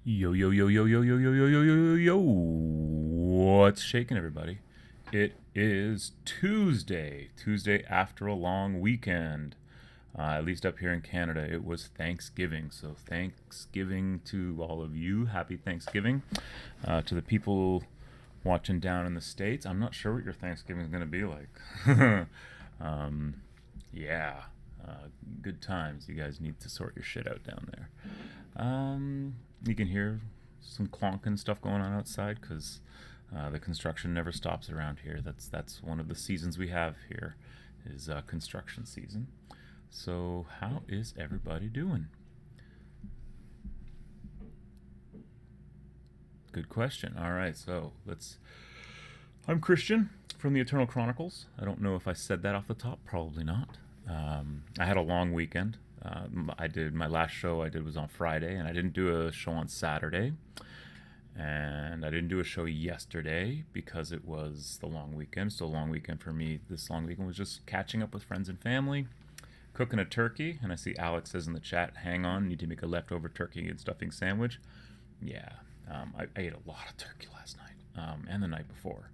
Yo, yo, yo, yo, yo, yo, yo, yo, yo, yo, yo, yo. What's shaking, everybody? It is Tuesday. Tuesday after a long weekend. At least up here in Canada, it was Thanksgiving. So, Thanksgiving to all of you. Happy Thanksgiving. To the people watching down in the States, I'm not sure what your Thanksgiving is going to be like. um, yeah. Good times. You guys need to sort your shit out down there. You can hear some clonking stuff going on outside because the construction never stops around here. That's one of the seasons we have here is construction season. So how is everybody doing? Good question. All right, so let's. I'm Christian from the Eternal Chronicles. I don't know if I said that off the top. Probably not. I had a long weekend. I did my last show I did was on Friday, and I didn't do a show on Saturday, and I didn't do a show yesterday because it was the long weekend. So, a long weekend for me. This long weekend was just catching up with friends and family, cooking a turkey. And I see Alex says in the chat, "Hang on, need to make a leftover turkey and stuffing sandwich." Yeah, I ate a lot of turkey last night and the night before,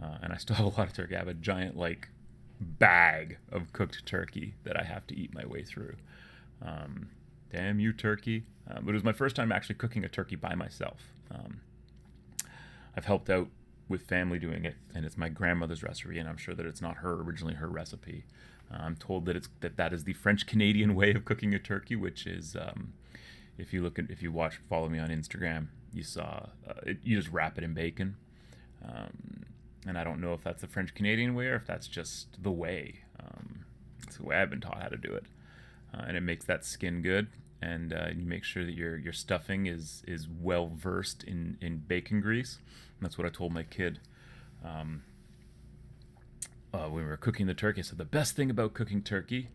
and I still have a lot of turkey. I have a giant bag of cooked turkey that I have to eat my way through. Damn you, turkey. But it was my first time actually cooking a turkey by myself. I've helped out with family doing it, and it's my grandmother's recipe, and I'm sure that it's not originally her recipe. I'm told that that is the French Canadian way of cooking a turkey, which is if you follow me on Instagram, you saw you just wrap it in bacon. And I don't know if that's the French Canadian way or if that's just the way. It's the way I've been taught how to do it, and it makes that skin good. And you make sure that your stuffing is well versed in bacon grease. And that's what I told my kid when we were cooking the turkey. So the best thing about cooking turkey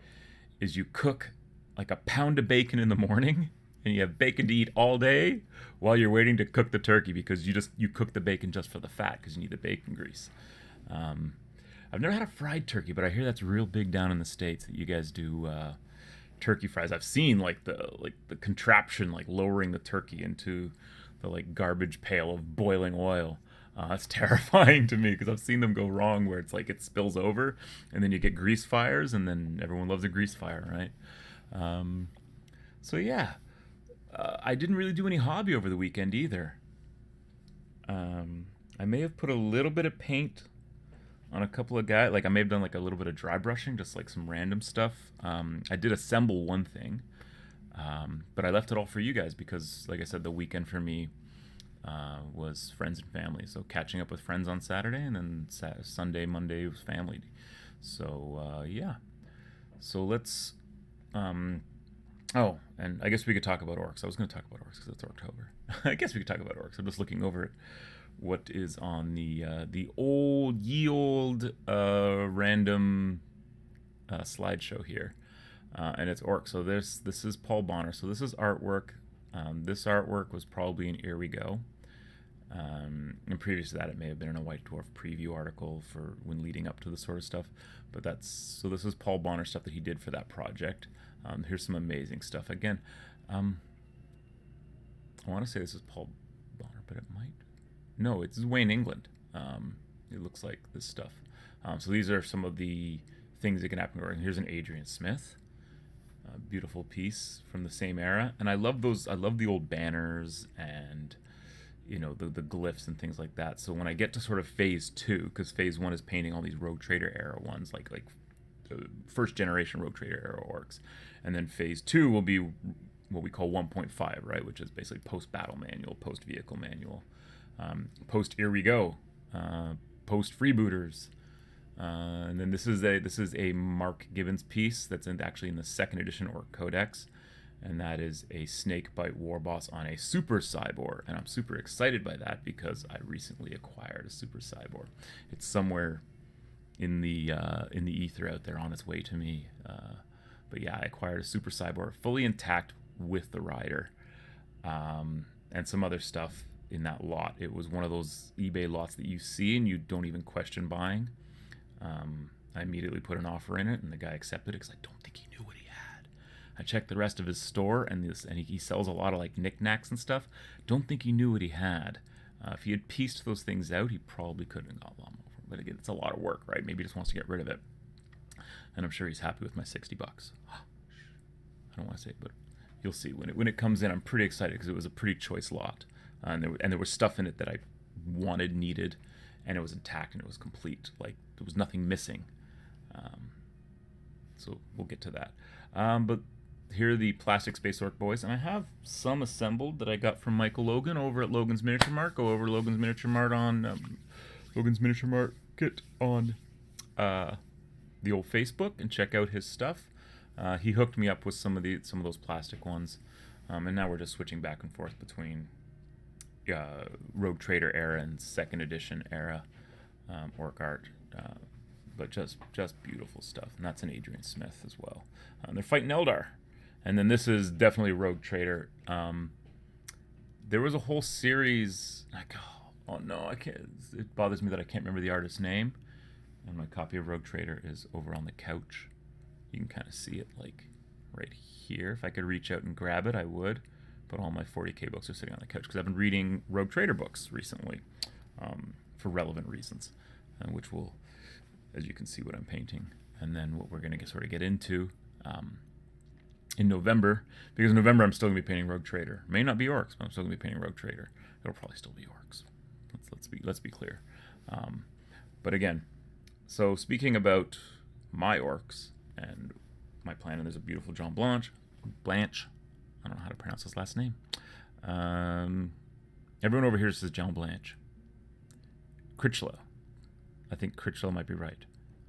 is you cook like a pound of bacon in the morning, and you have bacon to eat all day while you're waiting to cook the turkey because you cook the bacon just for the fat because you need the bacon grease. I've never had a fried turkey, but I hear that's real big down in the States that you guys do turkey fries. I've seen the contraption lowering the turkey into the garbage pail of boiling oil. That's terrifying to me because I've seen them go wrong where it's it spills over and then you get grease fires, and then everyone loves a grease fire, right? So yeah, I didn't really do any hobby over the weekend either. I may have put a little bit of paint on a couple of guys. I may have done a little bit of dry brushing, just some random stuff. I did assemble one thing, but I left it all for you guys because, like I said, the weekend for me was friends and family. So catching up with friends on Saturday, and then Sunday, Monday was family. So yeah. So let's. Oh, and I guess we could talk about orcs. I was going to talk about orcs because it's ORKTOBER. I guess we could talk about orcs. I'm just looking over at what is on the ye old random slideshow here, and it's orcs. So this is Paul Bonner. So this is artwork. This artwork was probably in Here We Go. And previous to that, it may have been in a White Dwarf preview article for when leading up to this sort of stuff. But this is Paul Bonner stuff that he did for that project. Here's some amazing stuff. Again, I want to say this is Paul Bonner, but it might. No, it's Wayne England. It looks like this stuff. So these are some of the things that can happen. And here's an Adrian Smith. Beautiful piece from the same era. And I love those. I love the old banners and the glyphs and things like that. So when I get to sort of phase 2, because phase 1 is painting all these Rogue Trader era ones, like first generation Rogue Trader era orcs, and then phase 2 will be what we call 1.5, right, which is basically post battle manual, post vehicle manual, post Here We Go, post freebooters, and then this is a Mark Gibbons piece that's actually in the second edition Orc Codex. And that is a Snakebite Warboss on a Super Cyborg. And I'm super excited by that because I recently acquired a Super Cyborg. It's somewhere in the ether out there on its way to me. But yeah, I acquired a Super Cyborg fully intact with the rider. And some other stuff in that lot. It was one of those eBay lots that you see and you don't even question buying. I immediately put an offer in it, and the guy accepted it because I don't think he knew what he had. I checked the rest of his store, and he sells a lot of like knickknacks and stuff. Don't think he knew what he had. If he had pieced those things out, he probably could have got a lot more. But again, it's a lot of work, right? Maybe he just wants to get rid of it. And I'm sure he's happy with my $60. I don't want to say it, but you'll see when it comes in. I'm pretty excited because it was a pretty choice lot, and there was stuff in it that I wanted, needed, and it was intact and it was complete. Like there was nothing missing. So we'll get to that. But here are the plastic Space Orc boys, and I have some assembled that I got from Michael Logan over at Logan's Miniature Mart. Go over to Logan's Miniature Mart on Logan's Miniature Market on the old Facebook and check out his stuff. He hooked me up with some of those plastic ones, and now we're just switching back and forth between Rogue Trader era and second edition era orc art, but just beautiful stuff. And that's an Adrian Smith as well. They're fighting Eldar, and then this is definitely Rogue Trader. There was a whole series. Like, oh no, I can't. It bothers me that I can't remember the artist's name. And my copy of Rogue Trader is over on the couch. You can kind of see it like right here. If I could reach out and grab it, I would. But all my 40K books are sitting on the couch because I've been reading Rogue Trader books recently for relevant reasons, which will, as you can see, what I'm painting. And then what we're going to sort of get into in November, because in November I'm still going to be painting Rogue Trader. May not be orcs, but I'm still going to be painting Rogue Trader. It'll probably still be orcs. Let's be clear. But again, so speaking about my orcs and my plan, and there's a beautiful John Blanche. I don't know how to pronounce his last name. Everyone over here says John Blanche. Critchlow. I think Critchlow might be right.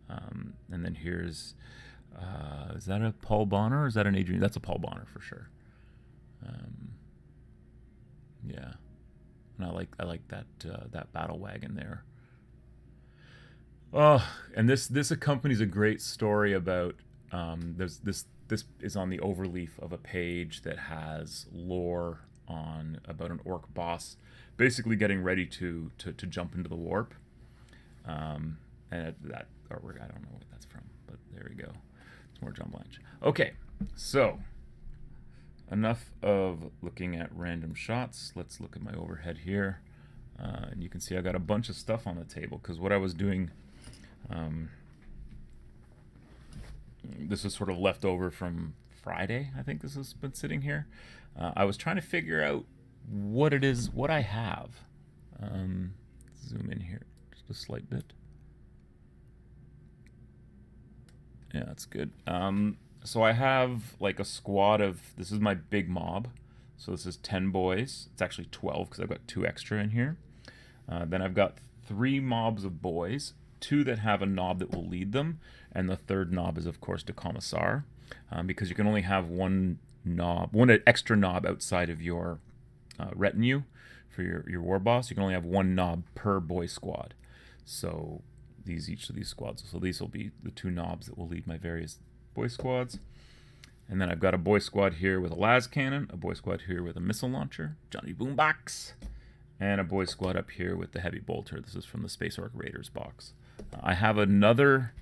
And then here's, is that a Paul Bonner or is that an Adrian? That's a Paul Bonner for sure. Yeah. And I like that battle wagon there. Oh, and this accompanies a great story about this is on the overleaf of a page that has lore about an orc boss basically getting ready to jump into the warp. And that artwork, I don't know what that's from, but there we go. It's more John Blanche. Okay, so enough of looking at random shots. Let's look at my overhead here. And you can see I got a bunch of stuff on the table because what I was doing, this is sort of left over from Friday. I think this has been sitting here. I was trying to figure out what it is, what I have. Zoom in here just a slight bit. Yeah, that's good. So I have like a squad of, this is my big mob. So this is 10 boys. It's actually 12 because I've got 2 extra in here. Then I've got 3 mobs of boys, 2 that have a knob that will lead them, and the 3rd knob is of course the commissar, because you can only have one extra knob outside of your retinue for your war boss. You can only have 1 knob per boy squad. So each of these squads, so these will be the 2 knobs that will lead my various boy squads. And then I've got a boy squad here with a las cannon, a boy squad here with a missile launcher, Johnny Boombox, and a boy squad up here with the heavy bolter. This is from the Space Orc Raiders box. I have another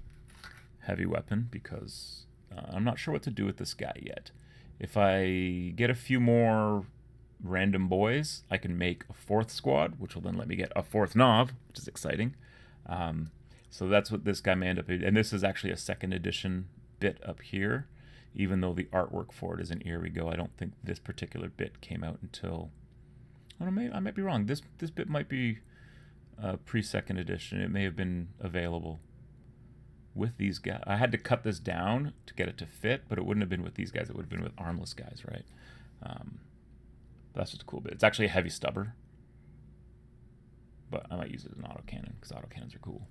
heavy weapon because I'm not sure what to do with this guy yet. If I get a few more random boys, I can make a 4th squad, which will then let me get a 4th knob, which is exciting. So that's what this guy may end up doing. And this is actually a 2nd edition bit up here, even though the artwork for it is in Here We Go. I don't think this particular bit came out until, I might be wrong. This bit might be pre-2nd edition. It may have been available with these guys. I had to cut this down to get it to fit, but it wouldn't have been with these guys. It would have been with armless guys, right? That's just a cool bit. It's actually a heavy stubber, but I might use it as an autocannon because autocannons are cool.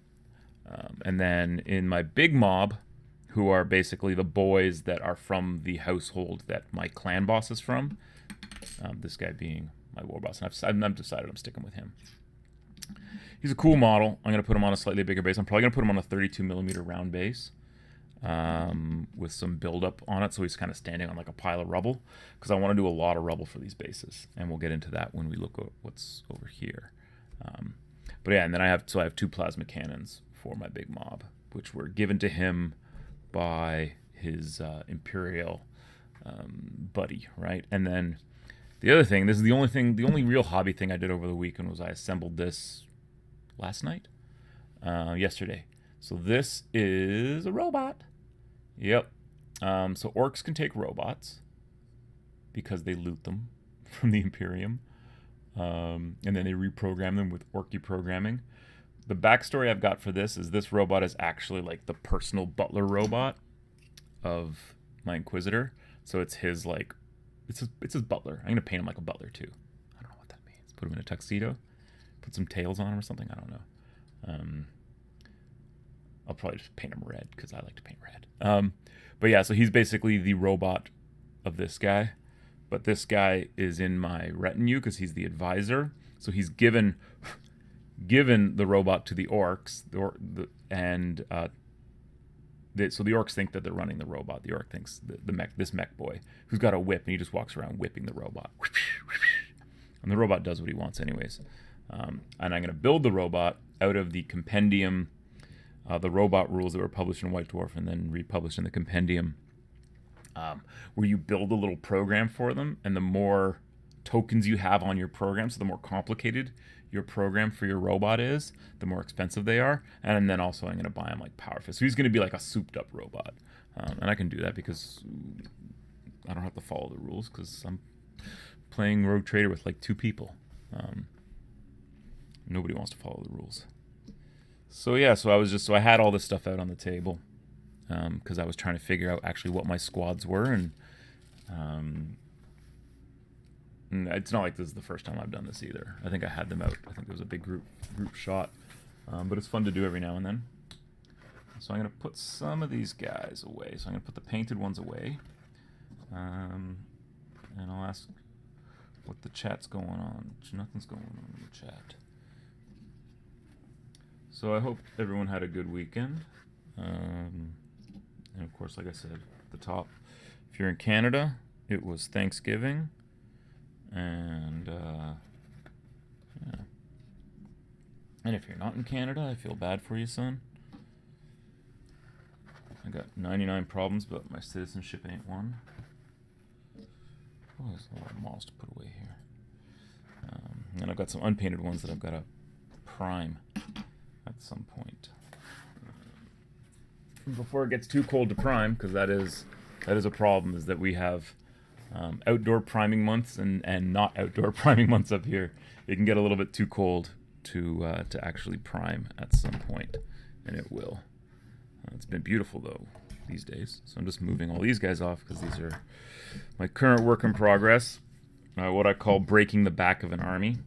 And then in my big mob, who are basically the boys that are from the household that my clan boss is from, this guy being my war boss, and I've decided I'm sticking with him. He's a cool model. I'm going to put him on a slightly bigger base. I'm probably going to put him on a 32mm round base with some buildup on it, so he's kind of standing on like a pile of rubble, because I want to do a lot of rubble for these bases, and we'll get into that when we look at what's over here. But yeah, and then I have 2 plasma cannons for my big mob, which were given to him by his Imperial buddy, right? And then the other thing, this is the only real hobby thing I did over the weekend was I assembled this last night, yesterday. So this is a robot. Yep. So orcs can take robots because they loot them from the Imperium. And then they reprogram them with Orky programming. The backstory I've got for this is this robot is actually like the personal butler robot of my Inquisitor. So it's his like, it's his butler. I'm gonna paint him like a butler too. I don't know what that means. Put him in a tuxedo, put some tails on him or something. I don't know. I'll probably just paint him red because I like to paint red. But yeah, so he's basically the robot of this guy. But this guy is in my retinue because he's the advisor. So he's given the robot to the orcs, so the orcs think that they're running the robot. The orc thinks this mech boy who's got a whip and he just walks around whipping the robot. And the robot does what he wants anyways. And I'm going to build the robot out of the compendium, the robot rules that were published in White Dwarf and then republished in the compendium, where you build a little program for them, and the more tokens you have on your program, so the more complicated your program for your robot is, the more expensive they are. And then also I'm going to buy him like power fist. So he's going to be like a souped up robot. And I can do that because I don't have to follow the rules because I'm playing Rogue Trader with like 2 people. Nobody wants to follow the rules. So yeah, so I had all this stuff out on the table because I was trying to figure out actually what my squads were, and it's not like this is the first time I've done this either. I think I had them out. I think there was a big group shot, but it's fun to do every now and then. So I'm going to put some of these guys away. So I'm going to put the painted ones away, and I'll ask what the chat's going on. Nothing's going on in the chat. So I hope everyone had a good weekend. And of course, like I said at the top, if you're in Canada, it was Thanksgiving. And yeah. And if you're not in Canada, I feel bad for you, son. I got 99 problems, but my citizenship ain't one. Oh, there's a lot of moss to put away here. And I've got some unpainted ones that I've got to prime at some point. Before it gets too cold to prime, because that is a problem, is that we have outdoor priming months and not outdoor priming months up here. It can get a little bit too cold to actually prime at some point, and it will. It's been beautiful though these days, so I'm just moving all these guys off because these are my current work in progress. What I call breaking the back of an army.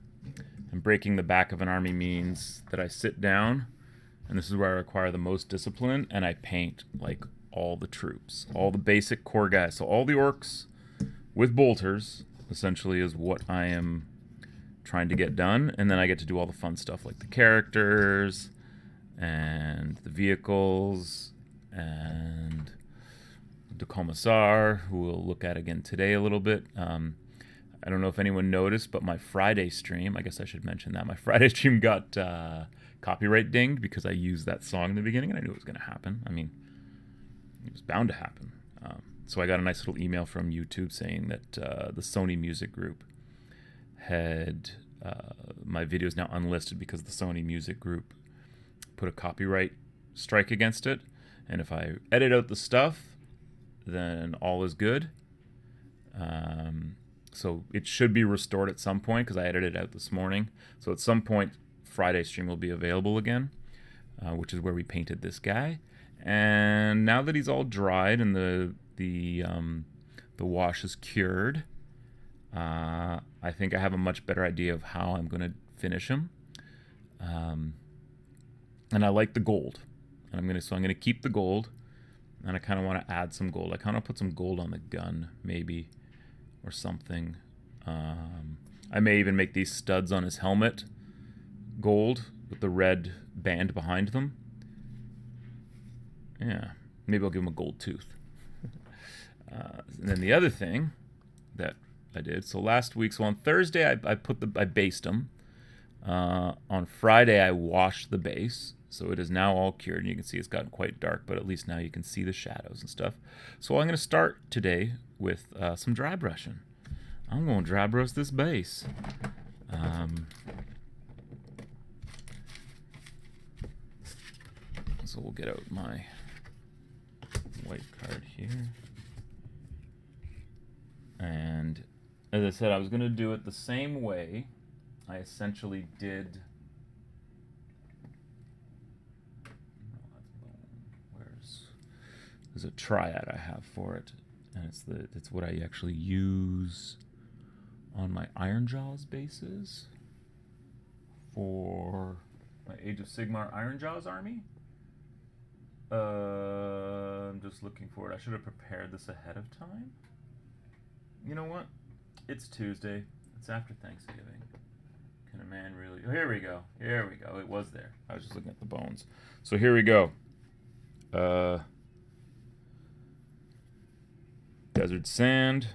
And breaking the back of an army means that I sit down, and this is where I require the most discipline, and I paint like all the troops, all the basic core guys. So all the orcs with bolters essentially is what I am trying to get done, and then I get to do all the fun stuff like the characters and the vehicles and the commissar, who we'll look at again today a little bit. I don't know if anyone noticed, but my Friday stream, I guess I should mention that, my Friday stream got copyright dinged because I used that song in the beginning, and I knew it was going to happen. I mean, it was bound to happen. So I got a nice little email from YouTube saying that the Sony Music Group had my videos now unlisted because the Sony Music Group put a copyright strike against it. And if I edit out the stuff, then all is good. So it should be restored at some point because I edited it out this morning. So at some point, Friday stream will be available again, which is where we painted this guy. And now that he's all dried and the wash is cured, I think I have a much better idea of how I'm going to finish him. And I like the gold, and I'm gonna keep the gold, and I kind of want to add some gold. I kind of put some gold on the gun, maybe, or something. I may even make these studs on his helmet gold with the red band behind them. Yeah, maybe I'll give him a gold tooth. And then the other thing that I did, so last week, so on Thursday I based him. On Friday I washed the base, so it is now all cured, and you can see it's gotten quite dark, but at least now you can see the shadows and stuff. So I'm going to start today with some dry brushing. I'm going to dry brush this bass. So we'll get out my white card here. And as I said, I was going to do it the same way I essentially did. There's a triad I have for it, and it's what I actually use on my Iron Jaws bases for my Age of Sigmar Iron Jaws army. I'm just looking for it. I should have prepared this ahead of time. You know what? It's Tuesday. It's after Thanksgiving. Can a man really... Oh, here we go. Here we go. It was there. I was just looking at the bones. So here we go. Desert sand.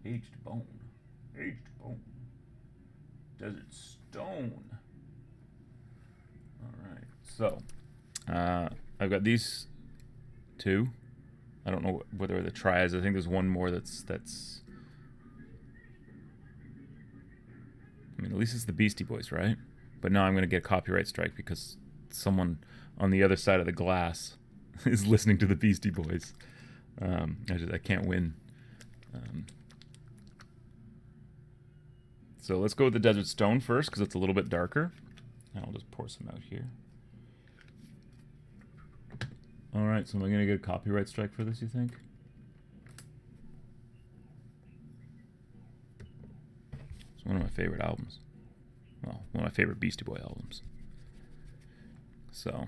Aged bone. Aged bone. Desert stone. Alright, so I've got these two. I don't know whether the triads. I think there's one more that's I mean, at least it's the Beastie Boys, right? But now I'm going to get a copyright strike because someone on the other side of the glass is listening to the Beastie Boys. I can't win. So let's go with the Desert Stone first because it's a little bit darker. And I'll just pour some out here. All right, so am I going to get a copyright strike for this, you think? It's one of my favorite albums. Well, one of my favorite Beastie Boy albums. So,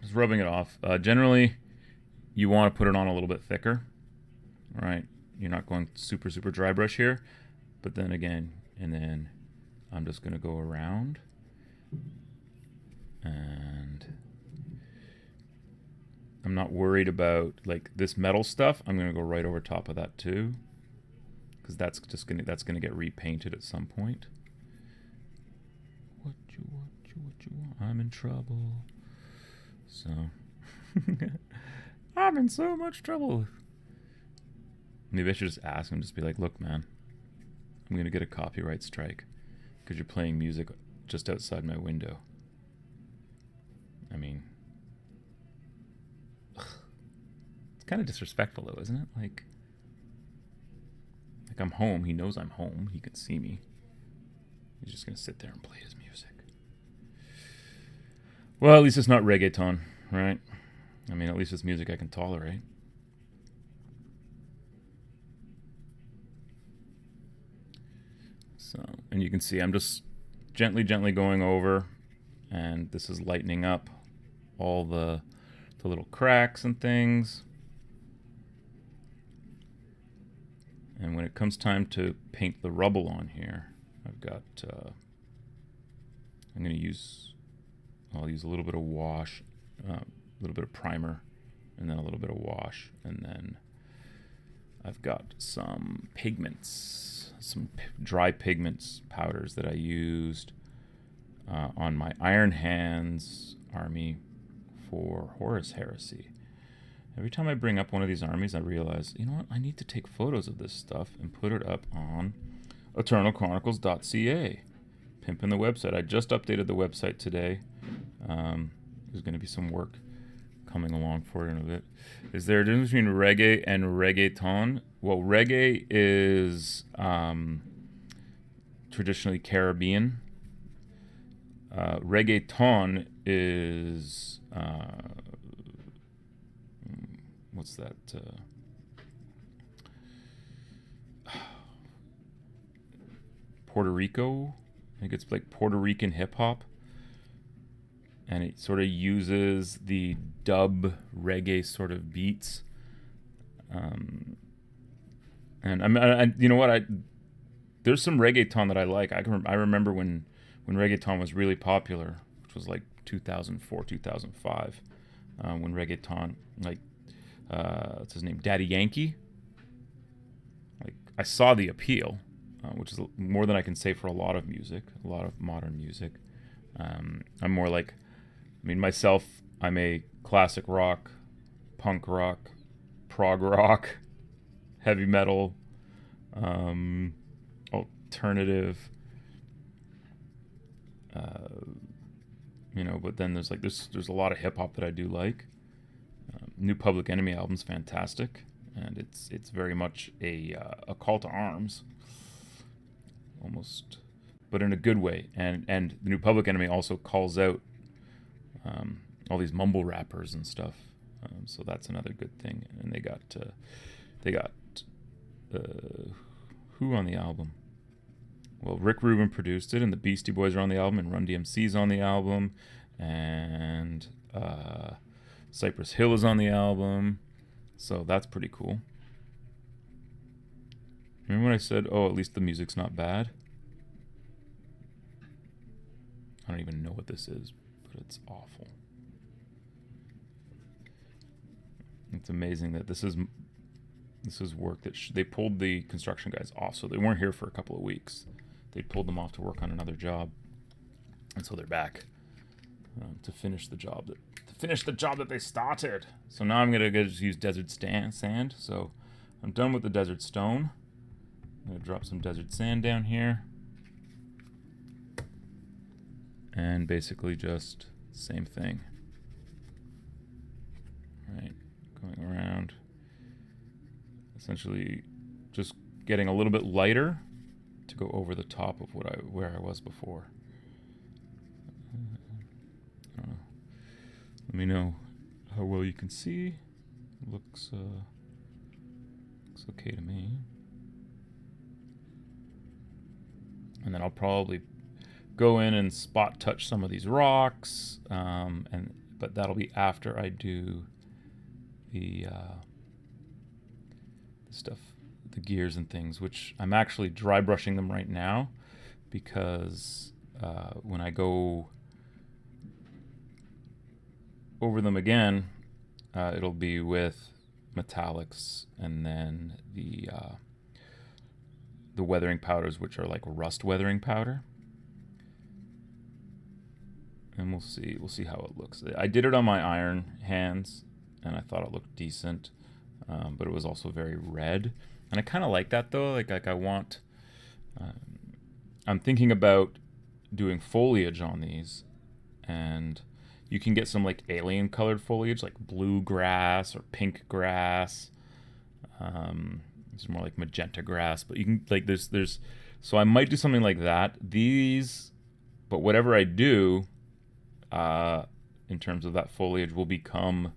just rubbing it off. Generally, you want to put it on a little bit thicker. All right, you're not going super dry brush here. But then again, and then I'm just going to go around. And I'm not worried about like this metal stuff. I'm going to go right over top of that too. Because that's going to get repainted at some point. What you want? I'm in trouble. So I'm in so much trouble. Maybe I should just ask him, just be like, look, man, I'm going to get a copyright strike because you're playing music just outside my window. I mean, it's kind of disrespectful though, isn't it? Like I'm home. He knows I'm home. He can see me. He's just going to sit there and play his music. Well, at least it's not reggaeton, right? I mean, at least it's music I can tolerate. So, and you can see I'm just gently going over, and this is lightening up all the little cracks and things. And when it comes time to paint the rubble on here, I've got, I'm going to use, I'll use a little bit of wash, a little bit of primer, and then a little bit of wash, and then I've got some pigments, some dry pigments powders that I used on my Iron Hands army for Horus Heresy. Every time I bring up one of these armies, I realize, you know what, I need to take photos of this stuff and put it up on eternalchronicles.ca. Pimping the website. I just updated the website today. There's going to be some work coming along for it in a bit. Is there a difference between reggae and reggaeton? Well, reggae is traditionally Caribbean. Reggaeton is what's that? Puerto Rico. I think it's like Puerto Rican hip hop, and it sort of uses the dub reggae sort of beats. And you know what? There's some reggaeton that I like. I remember when reggaeton was really popular, which was like 2004, 2005, when reggaeton, like, what's his name, Daddy Yankee. Like, I saw the appeal, which is more than I can say for a lot of music, a lot of modern music. I'm more like, I mean, myself, I'm a classic rock, punk rock, prog rock, heavy metal, alternative, but then there's a lot of hip hop that I do like. New Public Enemy album's fantastic, and it's very much a call to arms, almost, but in a good way. And the New Public Enemy also calls out all these mumble rappers and stuff. So that's another good thing. And they got who on the album? Well, Rick Rubin produced it, and the Beastie Boys are on the album, and Run DMC's on the album, and Cypress Hill is on the album. So that's pretty cool. Remember when I said, oh, at least the music's not bad? I don't even know what this is, but it's awful. It's amazing that this is work that they pulled the construction guys off, so they weren't here for a couple of weeks. They pulled them off to work on another job, and so they're back to finish the job that they started. So now I'm gonna just use desert sand. So I'm done with the desert stone. I'm gonna drop some desert sand down here, and basically just same thing. Right, going around. Essentially just getting a little bit lighter to go over the top of where I was before. Let me know how well you can see. Looks okay to me. And then I'll probably go in and spot touch some of these rocks, but that'll be after I do the stuff, the gears and things, which I'm actually dry brushing them right now, because when I go over them again, it'll be with metallics, and then the weathering powders, which are like rust weathering powder. And we'll see how it looks. I did it on my iron hands, and I thought it looked decent. But it was also very red, and I kind of like that though. Like I want. I'm thinking about doing foliage on these, and you can get some like alien colored foliage, like blue grass or pink grass. It's more like magenta grass, but you can like there's. So I might do something like that. But whatever I do, in terms of that foliage, will become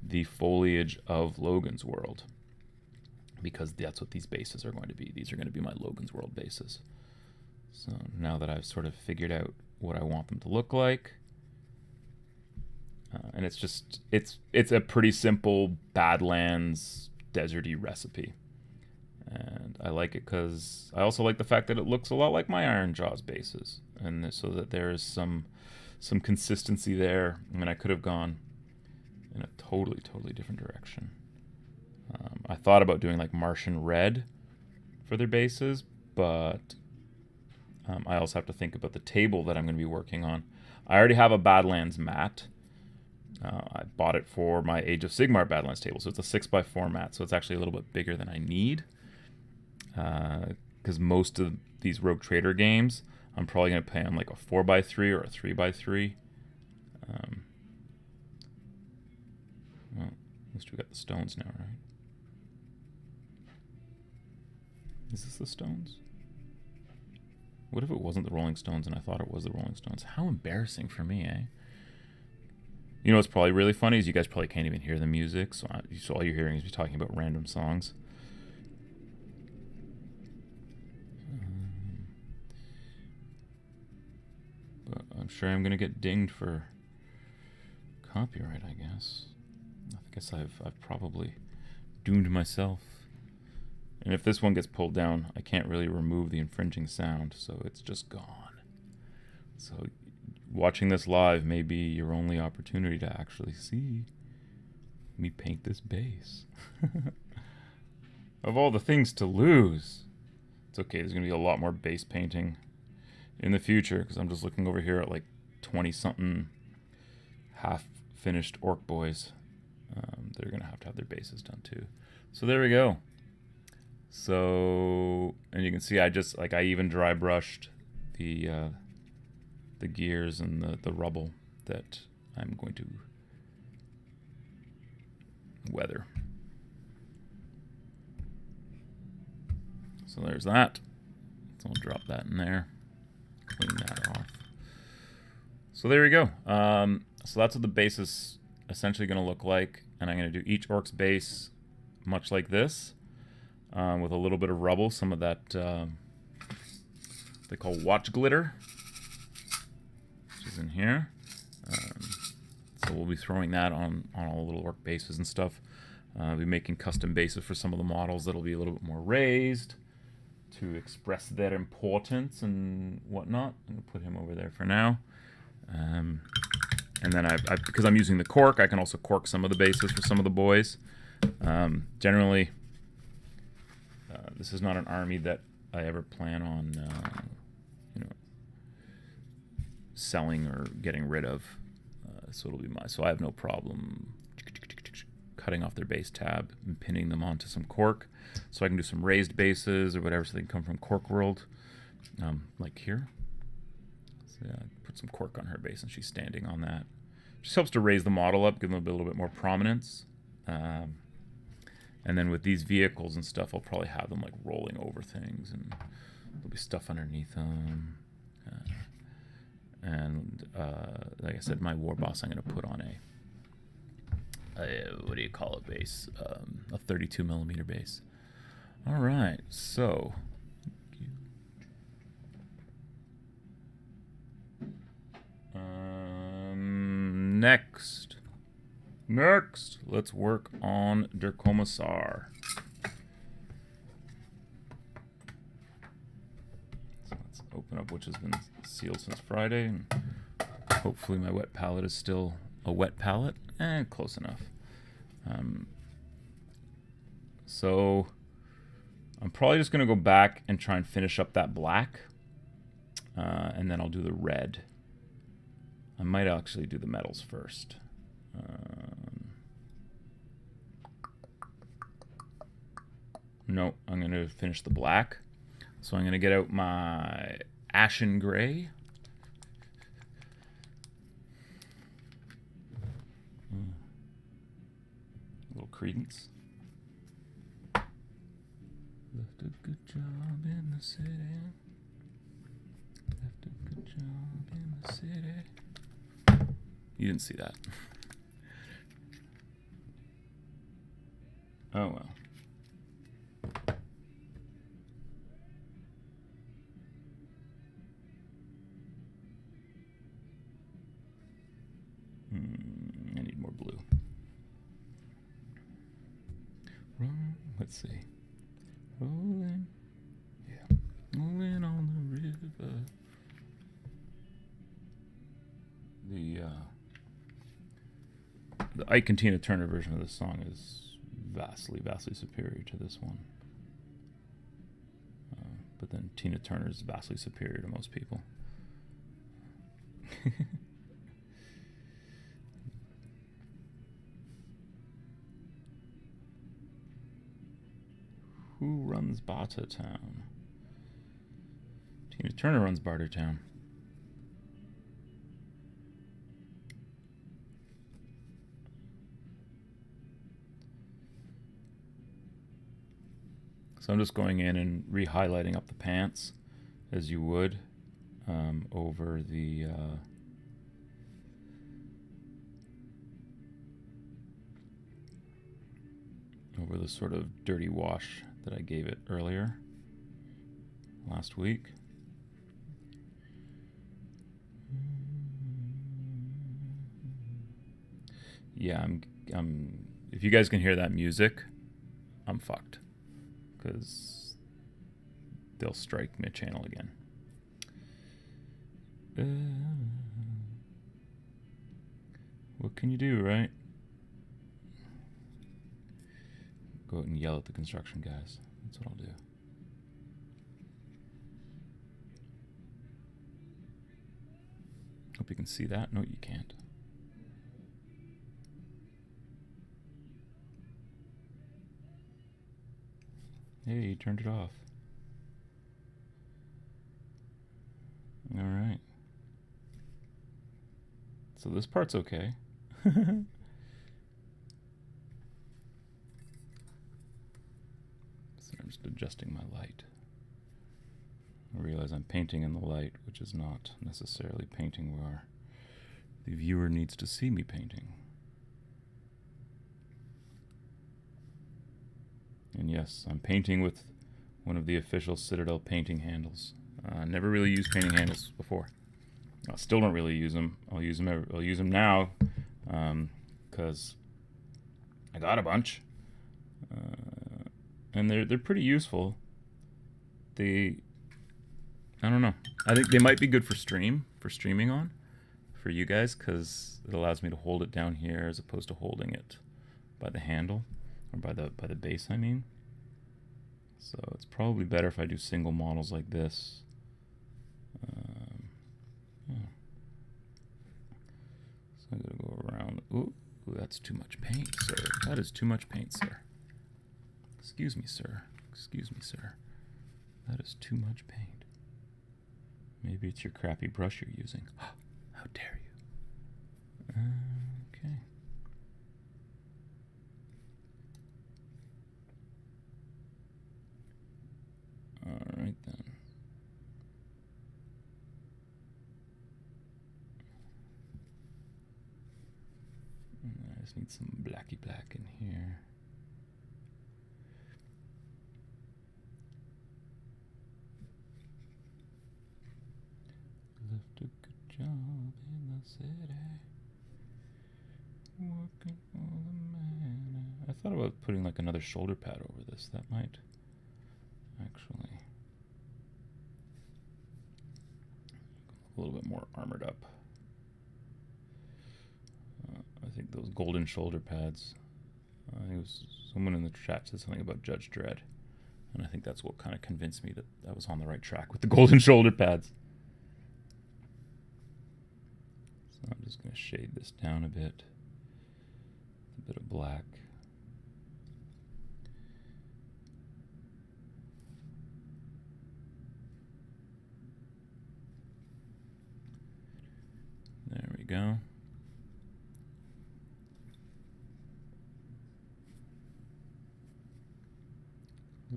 the foliage of Logan's World, because that's what these bases are going to be. These are going to be my Logan's World bases. So now that I've sort of figured out what I want them to look like, and it's a pretty simple Badlands deserty recipe, and I like it because I also like the fact that it looks a lot like my Iron Jaws bases, and so that there is some consistency there. I mean, I could have gone in a totally different direction. I thought about doing like Martian Red for their bases, but I also have to think about the table that I'm going to be working on. I already have a Badlands mat. I bought it for my Age of Sigmar Badlands table, so it's a 6x4 mat, so it's actually a little bit bigger than I need. Because most of these Rogue Trader games, I'm probably going to play on like a 4x3 or a 3x3. Well, at least we got the stones now, right? Is this the stones? What if it wasn't the Rolling Stones and I thought it was the Rolling Stones? How embarrassing for me, eh? You know what's probably really funny is you guys probably can't even hear the music, so all you're hearing is me talking about random songs. But I'm sure I'm gonna get dinged for copyright, I guess. I guess I've probably doomed myself. And if this one gets pulled down, I can't really remove the infringing sound, so it's just gone. So watching this live may be your only opportunity to actually see me paint this base. Of all the things to lose. It's okay, there's going to be a lot more base painting in the future, because I'm just looking over here at like 20-something half finished orc boys. They're going to have their bases done too. So there we go. So, and you can see I even dry brushed the gears and the rubble that I'm going to weather. So there's that. So I'll drop that in there. Clean that off. So there we go. So that's what the base is essentially going to look like. And I'm going to do each orc's base much like this, with a little bit of rubble, some of that they call watch glitter, which is in here. So we'll be throwing that on all the little orc bases and stuff. I'll be making custom bases for some of the models that'll be a little bit more raised to express their importance and whatnot. I'm going to put him over there for now. And then because I'm using the cork, I can also cork some of the bases for some of the boys. Generally, this is not an army that I ever plan on, selling or getting rid of. So it'll be so I have no problem cutting off their base tab and pinning them onto some cork, so I can do some raised bases or whatever, so they can come from Cork World, like here. So yeah, put some cork on her base, and she's standing on that. Just helps to raise the model up, give them a little bit more prominence. And then with these vehicles and stuff, I'll probably have them like rolling over things, and there'll be stuff underneath them. Like I said, my war boss, I'm going to put on what do you call it, base? A 32 millimeter base. All right, so next, let's work on Der Kommissar. So let's open up which has been sealed since Friday, and hopefully my wet palette is still a wet palette. Close enough. So I'm probably just going to go back and try and finish up that black, and then I'll do the red. I might actually do the metals first. No, I'm going to finish the black. So I'm going to get out my ashen gray. Little Credence. Left a good job in the city. Left a good job in the city. You didn't see that. Oh well. I need more blue. Let's see. Rolling. Yeah. Rolling on the river. The Ike and Tina Turner version of this song is vastly superior to this one. But then Tina Turner is vastly superior to most people. Who runs Bartertown? Tina Turner runs Bartertown. So I'm just going in and re-highlighting up the pants, as you would, over the sort of dirty wash that I gave it earlier last week. Yeah, I'm if you guys can hear that music, I'm fucked, because they'll strike mid-channel again. What can you do, right? Go out and yell at the construction guys. That's what I'll do. Hope you can see that. No, you can't. Hey, you turned it off. All right. So this part's okay. So I'm just adjusting my light. I realize I'm painting in the light, which is not necessarily painting where the viewer needs to see me painting. And yes, I'm painting with one of the official Citadel painting handles. Never really used painting handles before. I still don't really use them. I'll use them now, because I got a bunch, and they're pretty useful. I don't know. I think they might be good for streaming on, for you guys, because it allows me to hold it down here as opposed to holding it by the handle, or by the base, I mean. So it's probably better if I do single models like this. Yeah. So I'm gonna go around. Ooh, that's too much paint, sir. That is too much paint, sir. Excuse me, sir. Excuse me, sir. That is too much paint. Maybe it's your crappy brush you're using. How dare you? Okay. All right then. I just need some blacky black in here. Left a good job in the city, working for the man. I thought about putting like another shoulder pad over this. That might actually a little bit more armored up. I think those golden shoulder pads. I think it was someone in the chat said something about Judge Dredd, and I think that's what kind of convinced me that I was on the right track with the golden shoulder pads. So I'm just going to shade this down a bit. A bit of black. There we go.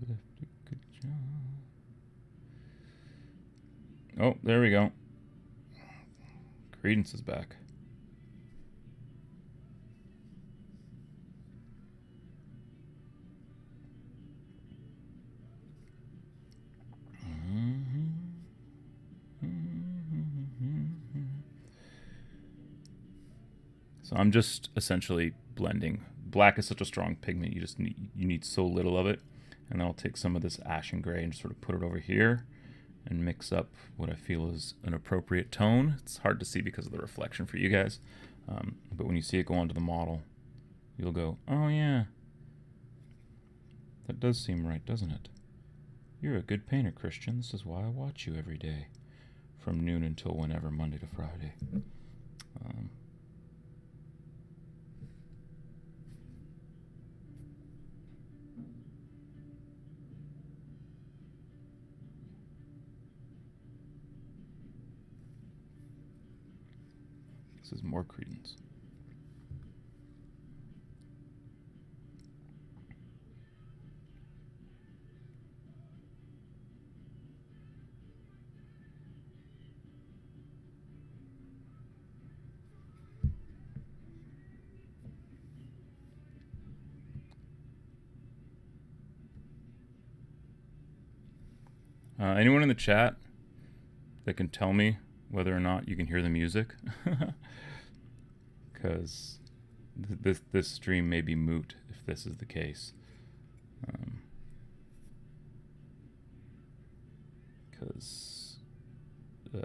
Left a good job. Oh, there we go. Credence is back. So I'm just essentially blending. Black is such a strong pigment, you need so little of it. And then I'll take some of this ashen gray and just sort of put it over here and mix up what I feel is an appropriate tone. It's hard to see because of the reflection for you guys, but when you see it go onto the model, you'll go, oh yeah, that does seem right, doesn't it? You're a good painter, Christian. This is why I watch you every day, from noon until whenever, Monday to Friday. This is more Credence. Anyone in the chat that can tell me whether or not you can hear the music? Because this stream may be moot if this is the case. Because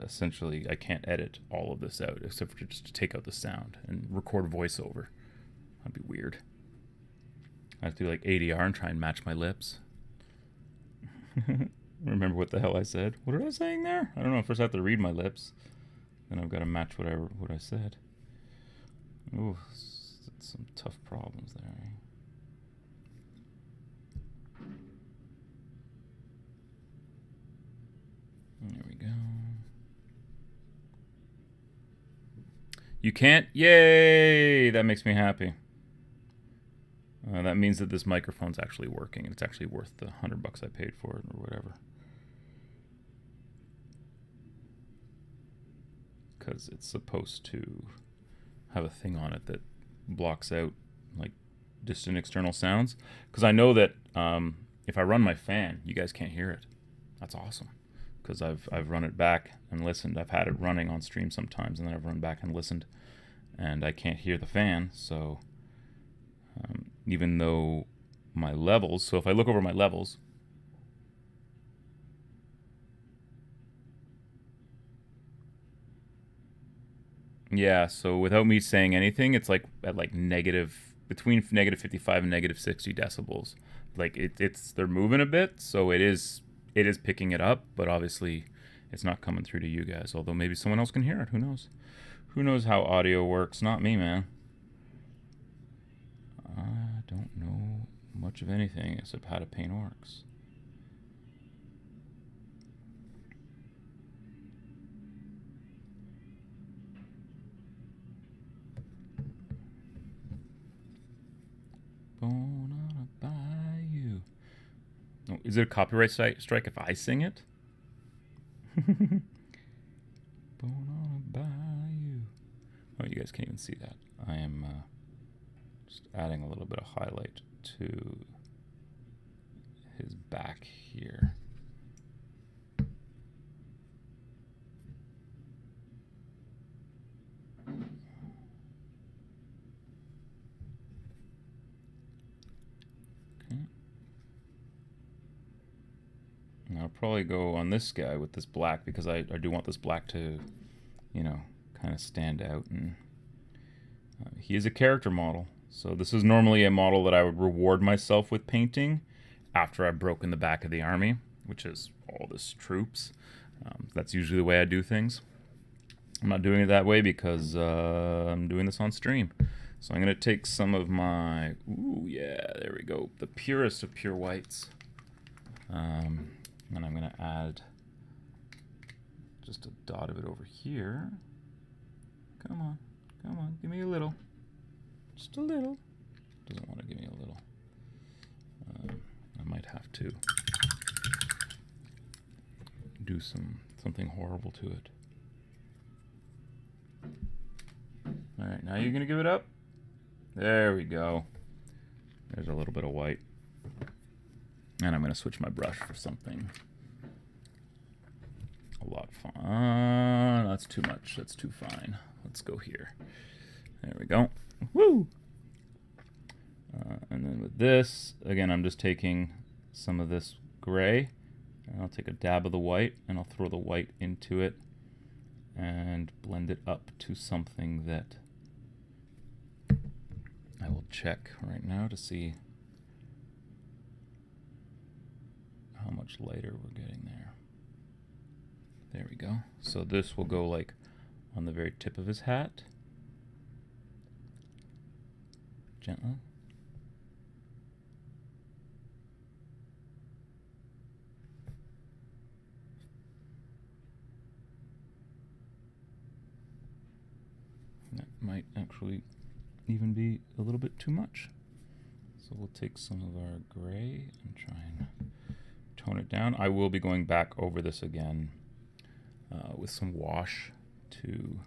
essentially I can't edit all of this out except for just to take out the sound and record voiceover. That'd be weird. I have to do like ADR and try and match my lips. Remember what the hell I said? What did I say there? I don't know. First I have to read my lips, then I've got to match what I said. Ooh, some tough problems there. There we go. You can't? Yay! That makes me happy. That means that this microphone's actually working, and it's actually worth the $100 I paid for it, or whatever. Because it's supposed to have a thing on it that blocks out like distant external sounds. Because I know that if I run my fan, you guys can't hear it. That's awesome. Because I've run it back and listened. I've had it running on stream sometimes, and then I've run back and listened, and I can't hear the fan. So even though my levels, so if I look over my levels, yeah, so without me saying anything, it's like at like between -55 and -60 decibels. Like they're moving a bit, so it is picking it up, but obviously it's not coming through to you guys. Although maybe someone else can hear it. Who knows? Who knows how audio works? Not me, man. I don't know much of anything except how to paint orcs. Born on a bayou. Oh, is it a copyright strike if I sing it? Born on a bayou. Oh, you guys can't even see that. I am just adding a little bit of highlight to his back here. And I'll probably go on this guy with this black because I do want this black to, you know, kind of stand out. And he is a character model. So this is normally a model that I would reward myself with painting after I've broken the back of the army, which is all this troops. That's usually the way I do things. I'm not doing it that way because I'm doing this on stream. So I'm going to take some of my, ooh, yeah, there we go, the purest of pure whites. And I'm going to add just a dot of it over here. Come on, come on, give me a little. Just a little. Doesn't want to give me a little. I might have to do something horrible to it. All right, now you're going to give it up? There we go. There's a little bit of white. And I'm going to switch my brush for something a lot fun. That's too much. That's too fine. Let's go here. There we go. Woo! And then with this, again, I'm just taking some of this gray, and I'll take a dab of the white, and I'll throw the white into it and blend it up to something that I will check right now to see how much lighter we're getting there. There we go. So this will go like on the very tip of his hat. Gently. That might actually even be a little bit too much. So we'll take some of our gray and try and tone it down. I will be going back over this again with some wash to...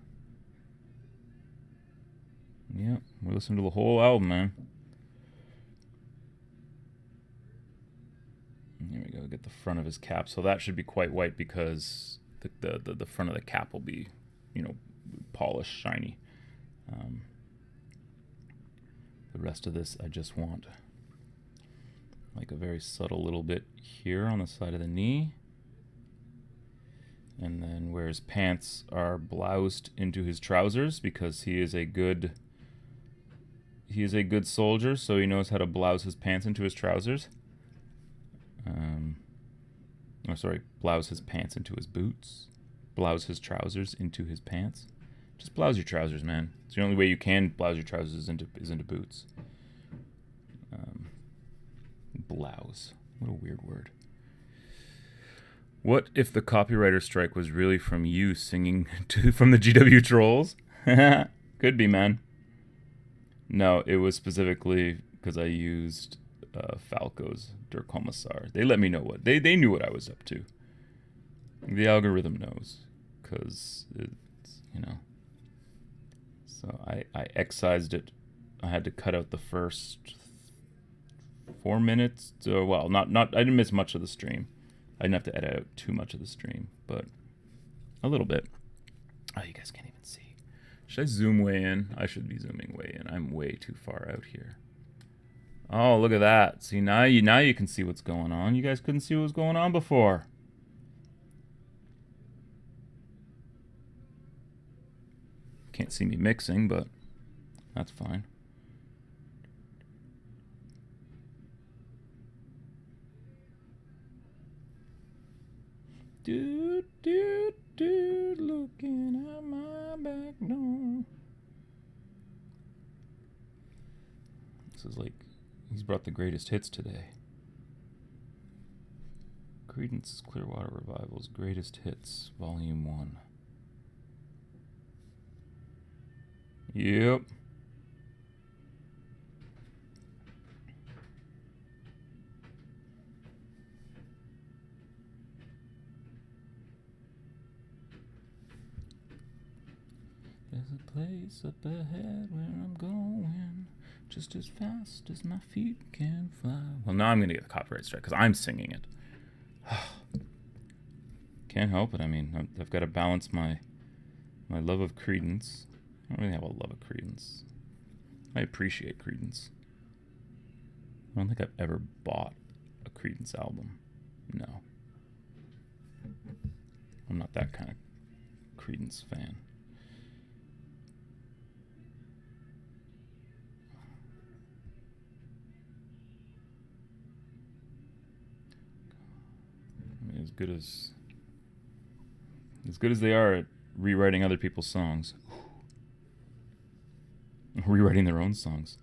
Yeah, we listened to the whole album, man. Here we go, get the front of his cap. So that should be quite white because the front of the cap will be, you know, polished, shiny. The rest of this I just want like a very subtle little bit here on the side of the knee. And then where his pants are bloused into his trousers because he is a good soldier, so he knows how to blouse his pants into his trousers. Oh, sorry, blouse his pants into his boots. Blouse his trousers into his pants. Just blouse your trousers, man. It's the only way you can blouse your trousers is into boots. Blouse. What a weird word. What if the copywriter strike was really from you singing from the GW Trolls? Could be, man. No, it was specifically because I used Falco's Der Kommissar. They let me know what they knew what I was up to. The algorithm knows, because it's, you know. So I excised it. I had to cut out the first 4 minutes. Well, not I didn't miss much of the stream. I didn't have to edit out too much of the stream, but a little bit. Oh, you guys can't even see. Should I zoom way in? I should be zooming way in. I'm way too far out here. Oh, look at that. See, now you can see what's going on. You guys couldn't see what was going on before. Can't see me mixing, but that's fine. Dude, looking at my back door. This is like, he's brought the greatest hits today. Creedence Clearwater Revival's Greatest Hits, Volume 1. Yep. There's a place up ahead where I'm going, just as fast as my feet can fly. Well, now I'm going to get a copyright strike because I'm singing it. Can't help it. I mean, I've got to balance my love of Creedence. I don't really have a love of Creedence. I appreciate Creedence. I don't think I've ever bought a Creedence album. No. I'm not that kind of Creedence fan. I mean, as good as they are at rewriting other people's songs. Rewriting their own songs.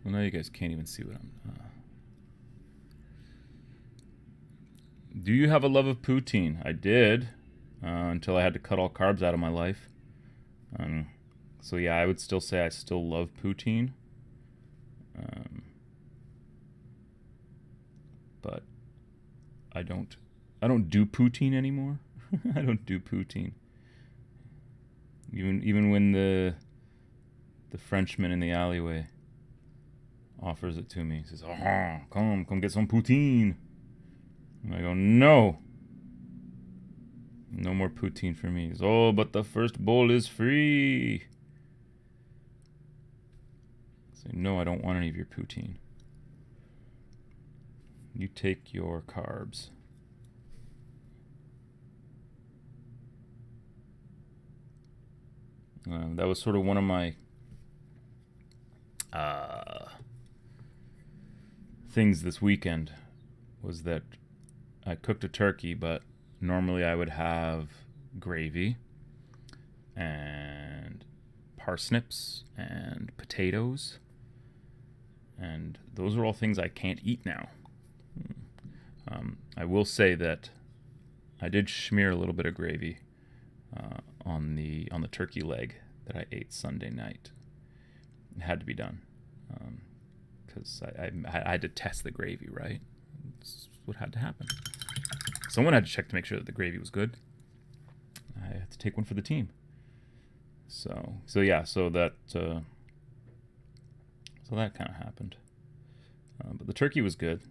Well, now you guys can't even see what I'm... Do you have a love of poutine? I did, until I had to cut all carbs out of my life. So yeah, I would still say I still love poutine. But I don't do poutine anymore. I don't do poutine. Even when the Frenchman in the alleyway offers it to me, he says, "Oh, come get some poutine." And I go, "No. No more poutine for me." He says, "Oh, but the first bowl is free." I say, "No, I don't want any of your poutine. You take your carbs." That was sort of one of my things this weekend, was that I cooked a turkey, but normally I would have gravy and parsnips and potatoes, and those are all things I can't eat now. I will say that I did smear a little bit of gravy on the turkey leg that I ate Sunday night. It had to be done because I had to test the gravy, right? That's what had to happen. Someone had to check to make sure that the gravy was good. I had to take one for the team. So that kind of happened. But the turkey was good.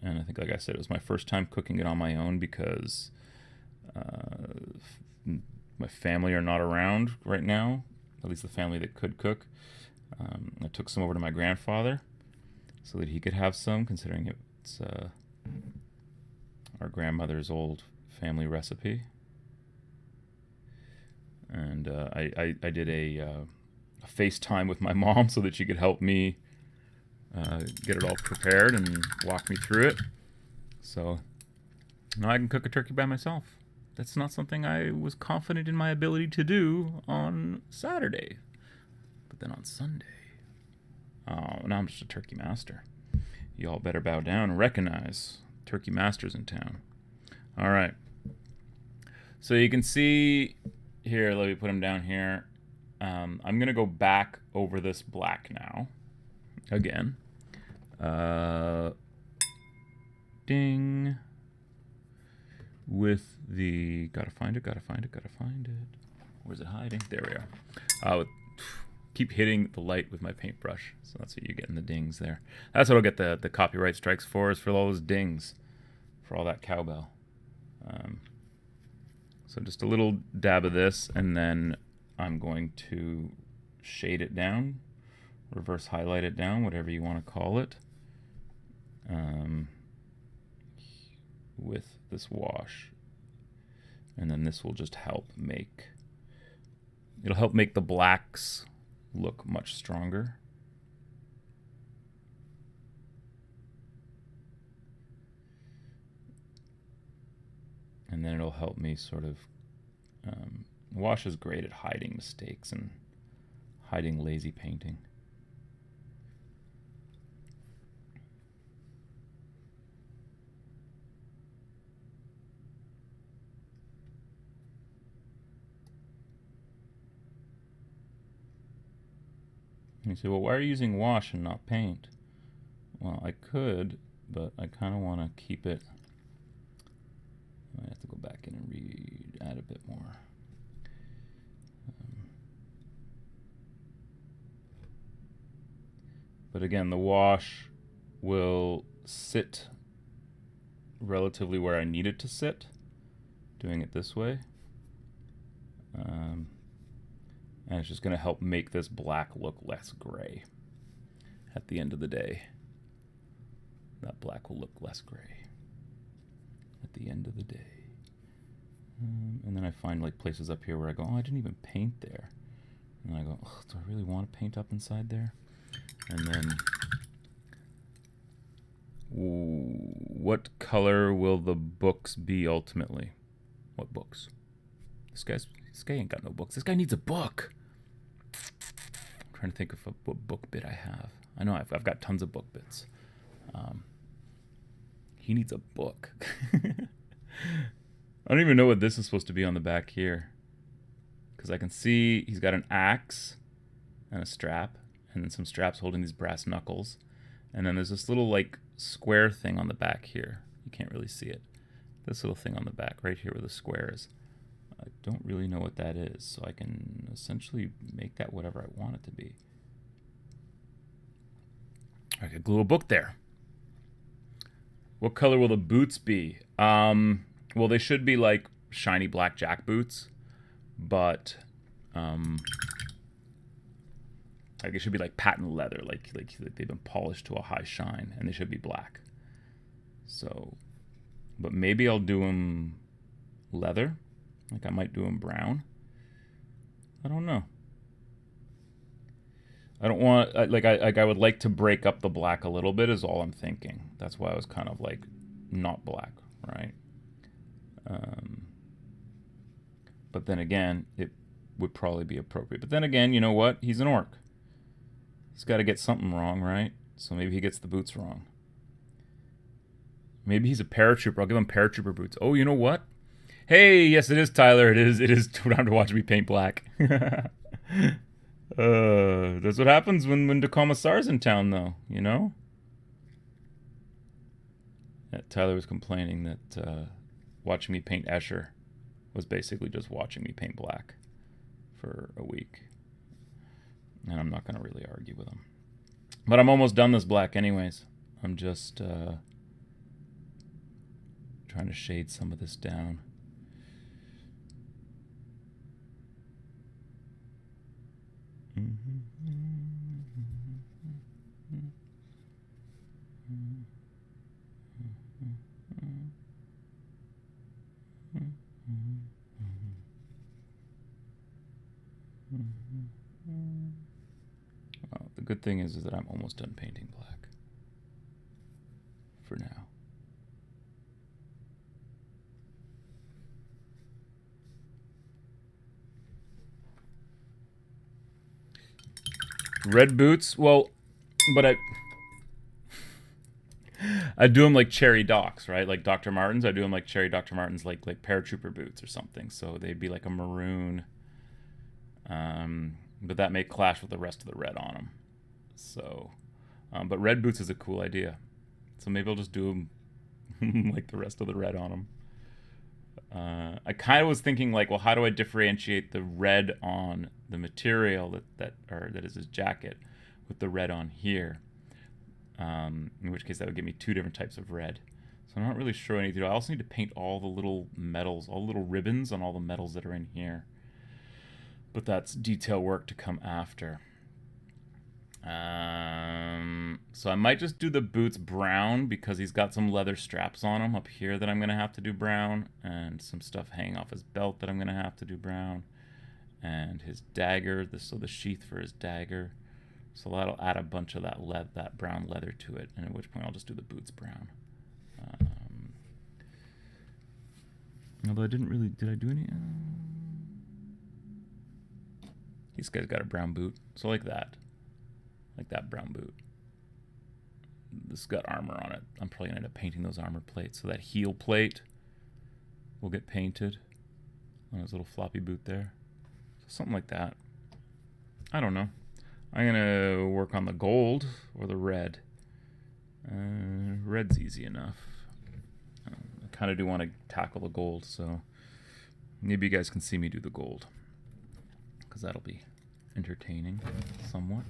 And I think, like I said, it was my first time cooking it on my own because my family are not around right now, at least the family that could cook. I took some over to my grandfather so that he could have some, considering it's our grandmother's old family recipe. And I did a FaceTime with my mom so that she could help me get it all prepared and walk me through it. So now I can cook a turkey by myself. That's not something I was confident in my ability to do on Saturday. But then on Sunday, oh, now I'm just a turkey master. Y'all better bow down and recognize turkey masters in town. All right. So you can see here, let me put him down here. I'm going to go back over this black now. Again. Ding. With the... Gotta find it. Where's it hiding? There we are. Keep hitting the light with my paintbrush. So that's what you get in the dings there. That's what I'll get the copyright strikes for, is for all those dings. For all that cowbell. So just a little dab of this, and then I'm going to shade it down. Reverse highlight it down, whatever you want to call it. With this wash. And then this will just help make... It'll help make the blacks look much stronger. And then it'll help me sort of... wash is great at hiding mistakes and hiding lazy painting. You say, well, why are you using wash and not paint? Well, I could, but I kind of want to keep it... I have to go back in and add a bit more. But again, the wash will sit relatively where I need it to sit, doing it this way. And it's just going to help make this black look less gray at the end of the day. That black will look less gray at the end of the day. And then I find like places up here where I go, oh, I didn't even paint there. And I go, oh, do I really want to paint up inside there? And then, what color will the books be ultimately? What books? This guy ain't got no books. This guy needs a book. I'm trying to think of what book bit I have. I know I've got tons of book bits. He needs a book. I don't even know what this is supposed to be on the back here. Because I can see he's got an axe and a strap. And then some straps holding these brass knuckles. And then there's this little like square thing on the back here. You can't really see it. This little thing on the back right here where the square is. I don't really know what that is, so I can essentially make that whatever I want it to be. I could glue a book there. What color will the boots be? Well, they should be like shiny black jack boots, but like it should be like patent leather, like they've been polished to a high shine, and they should be black. So, but maybe I'll do them leather. Like I might do them brown. I don't know. I don't want I would like to break up the black a little bit is all I'm thinking. That's why I was kind of like not black, right? But then again, it would probably be appropriate. But then again, you know what? He's an orc. He's got to get something wrong, right? So maybe he gets the boots wrong. Maybe he's a paratrooper. I'll give him paratrooper boots. Oh, you know what? Hey, yes, it is Tyler. It is time to watch me paint black. That's what happens when the commissar's in town, though, you know? Yeah, Tyler was complaining that watching me paint Escher was basically just watching me paint black for a week. And I'm not going to really argue with him. But I'm almost done this black anyways. I'm just trying to shade some of this down. Well, the good thing is that I'm almost done painting black. For now. Red boots. Well, but I do them like cherry docks, right? Like Dr. Martens. I do them like cherry Dr. Martens, like paratrooper boots or something. So they'd be like a maroon. But that may clash with the rest of the red on them. So, but red boots is a cool idea. So maybe I'll just do them like the rest of the red on them. I kind of was thinking like, well, how do I differentiate the red on the material that is his jacket with the red on here? In which case that would give me two different types of red. So I'm not really sure what I need to do. I also need to paint all the little metals, all the little ribbons on all the metals that are in here. But that's detail work to come after. So I might just do the boots brown because he's got some leather straps on him up here that I'm going to have to do brown, and some stuff hanging off his belt that I'm going to have to do brown, and his dagger, so the sheath for his dagger. So that'll add a bunch of that brown leather to it, and at which point I'll just do the boots brown. Although I didn't really, did I do any? This guy's got a brown boot, so like that brown boot. This has got armor on it. I'm probably gonna end up painting those armor plates. So that heel plate will get painted on his little floppy boot there. So something like that. I don't know. I'm gonna work on the gold or the red. Red's easy enough. I kind of do want to tackle the gold, so maybe you guys can see me do the gold, because that'll be entertaining somewhat.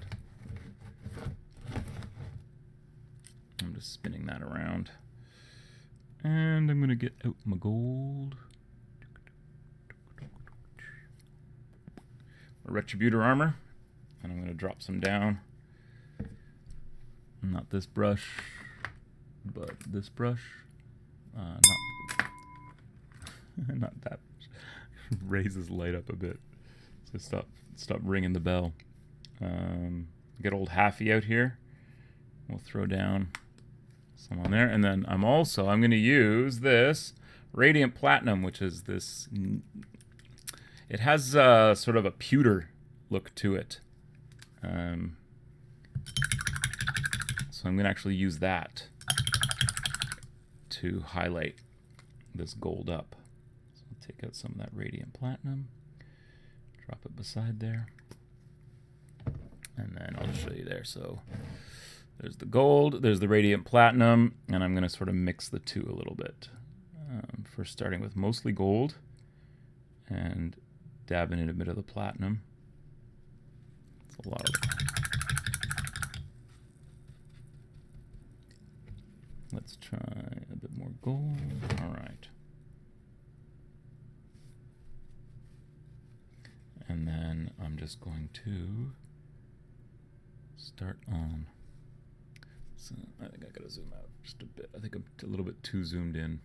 I'm just spinning that around, and I'm gonna get out my gold. A Retributor armor, and I'm gonna drop some down. Not this brush, but this brush. Not that. Raises light up a bit, so stop ringing the bell. Get old Haffy out here. We'll throw down some on there, and then I'm going to use this Radiant Platinum, which is this. It has sort of a pewter look to it. So I'm going to actually use that to highlight this gold up. So I'll take out some of that Radiant Platinum, drop it beside there, and then I'll show you there. So there's the gold, there's the Radiant Platinum, and I'm going to sort of mix the two a little bit. First starting with mostly gold and dabbing in a bit of the platinum. It's a lot of it. Let's try a bit more gold. All right. And then I'm just going to start on. So I think I gotta zoom out just a bit. I think I'm a little bit too zoomed in.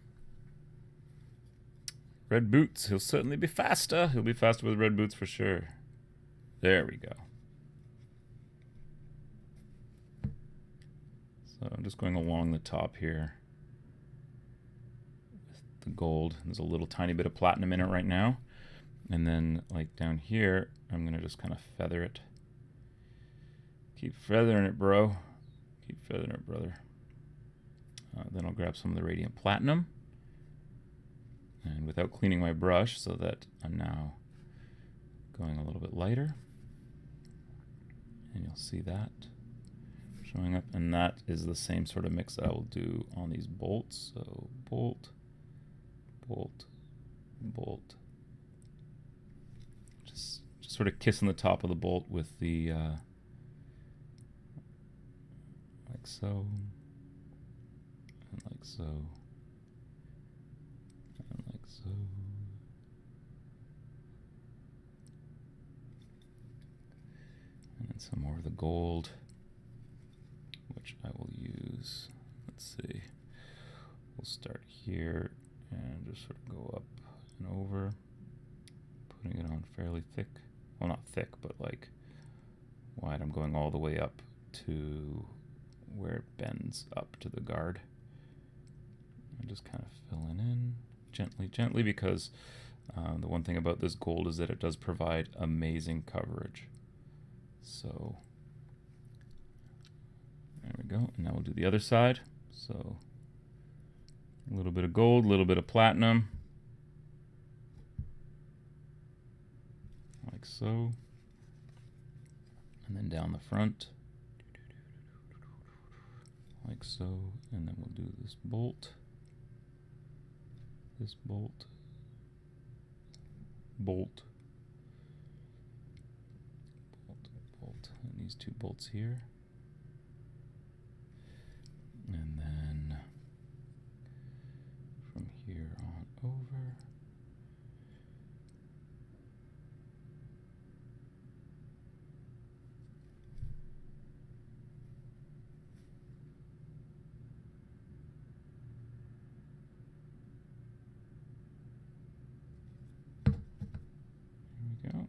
Red boots. He'll certainly be faster. He'll be faster with red boots for sure. There we go. So I'm just going along the top here with the gold. There's a little tiny bit of platinum in it right now. And then like down here, I'm going to just kind of feather it. Keep feathering it, bro. Keep feathering it, brother. Then I'll grab some of the Radiant Platinum. And without cleaning my brush, so that I'm now going a little bit lighter. And you'll see that showing up, and that is the same sort of mix that I will do on these bolts. So bolt, bolt, bolt. Just sort of kissing the top of the bolt with the like so, and like so, and like so. And then some more of the gold, which I will use. Let's see. We'll start here and just sort of go up and over, putting it on fairly thick. Well, not thick, but like wide. I'm going all the way up to where it bends up to the guard. I'm just kind of filling in gently, gently, because the one thing about this gold is that it does provide amazing coverage. So There we go. And now we'll do the other side. So a little bit of gold, a little bit of platinum. Like so. And then down the front. Like so. And then we'll do this bolt. This bolt. Bolt. Bolt. Bolt. And these two bolts here. And then from here on over. There we go.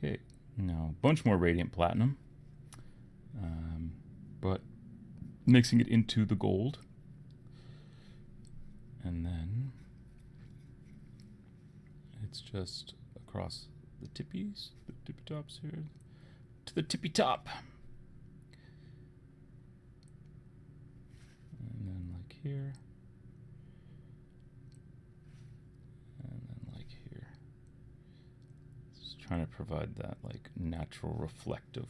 Okay, now a bunch more radiant platinum, but mixing it into the gold, and then it's just across the tippies, the tippy tops here, to the tippy top, and then like here, and then like here. Trying to provide that like natural reflective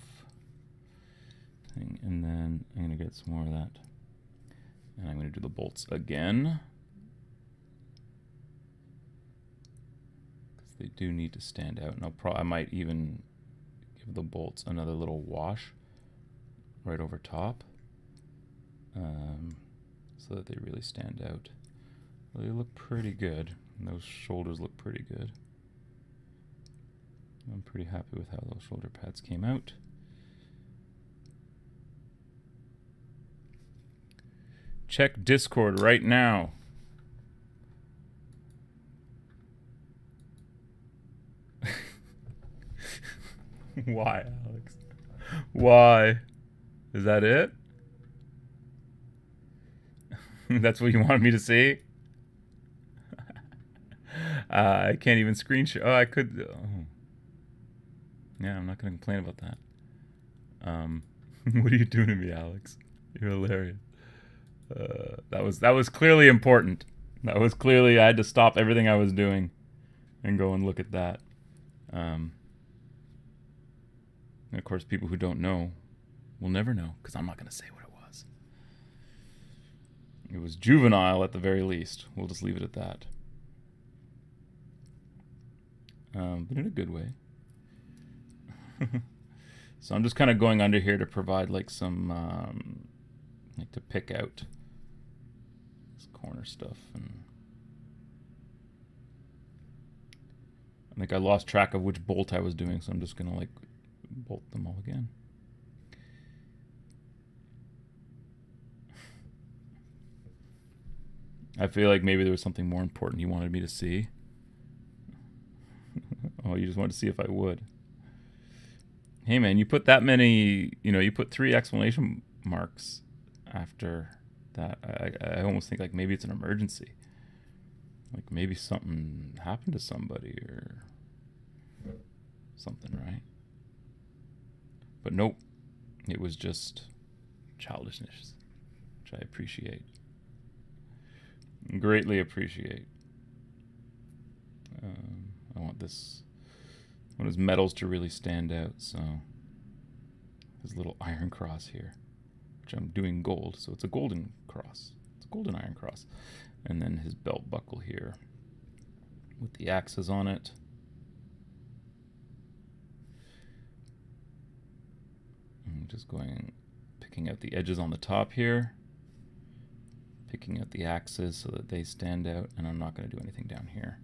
thing, and then I'm going to get some more of that, and I'm going to do the bolts again because they do need to stand out. And I might even give the bolts another little wash right over top, so that they really stand out. Well, they look pretty good, and those shoulders look pretty good. I'm pretty happy with how those shoulder pads came out. Check Discord right now. Why, Alex? Why? Is that it? That's what you wanted me to see? I can't even screenshot. Oh, I could. Oh. Yeah, I'm not going to complain about that. What are you doing to me, Alex? You're hilarious. That was clearly important. That was clearly, I had to stop everything I was doing and go and look at that. And of course, people who don't know will never know, because I'm not going to say what it was. It was juvenile at the very least. We'll just leave it at that. But in a good way. So I'm just kind of going under here to provide like some, like to pick out this corner stuff. And I think I lost track of which bolt I was doing, so I'm just going to like bolt them all again. I feel like maybe there was something more important you wanted me to see. Oh, you just wanted to see if I would. Hey man, you put that many, you put 3 exclamation marks after that. I almost think like maybe it's an emergency. Like maybe something happened to somebody or something, right? But nope, it was just childishness, which I appreciate. Greatly appreciate. I want his metals to really stand out, so his little iron cross here, which I'm doing gold, so it's a golden cross. It's a golden iron cross. And then his belt buckle here with the axes on it. I'm just picking out the edges on the top here, picking out the axes so that they stand out, and I'm not going to do anything down here.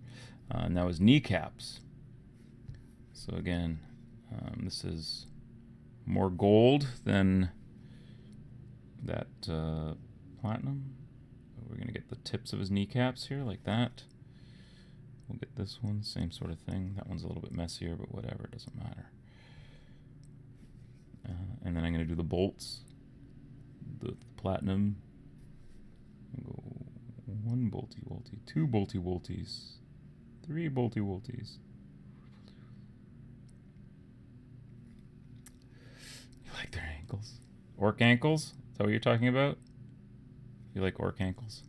And that was kneecaps. So again, this is more gold than that platinum. We're going to get the tips of his kneecaps here like that. We'll get this one, same sort of thing. That one's a little bit messier, but whatever, it doesn't matter. And then I'm going to do the bolts. the platinum. We'll go 1 bolty wolty, 2 bolty wolties, 3 bolty wolties. You like their ankles? Orc ankles? Is that what you're talking about? You like orc ankles?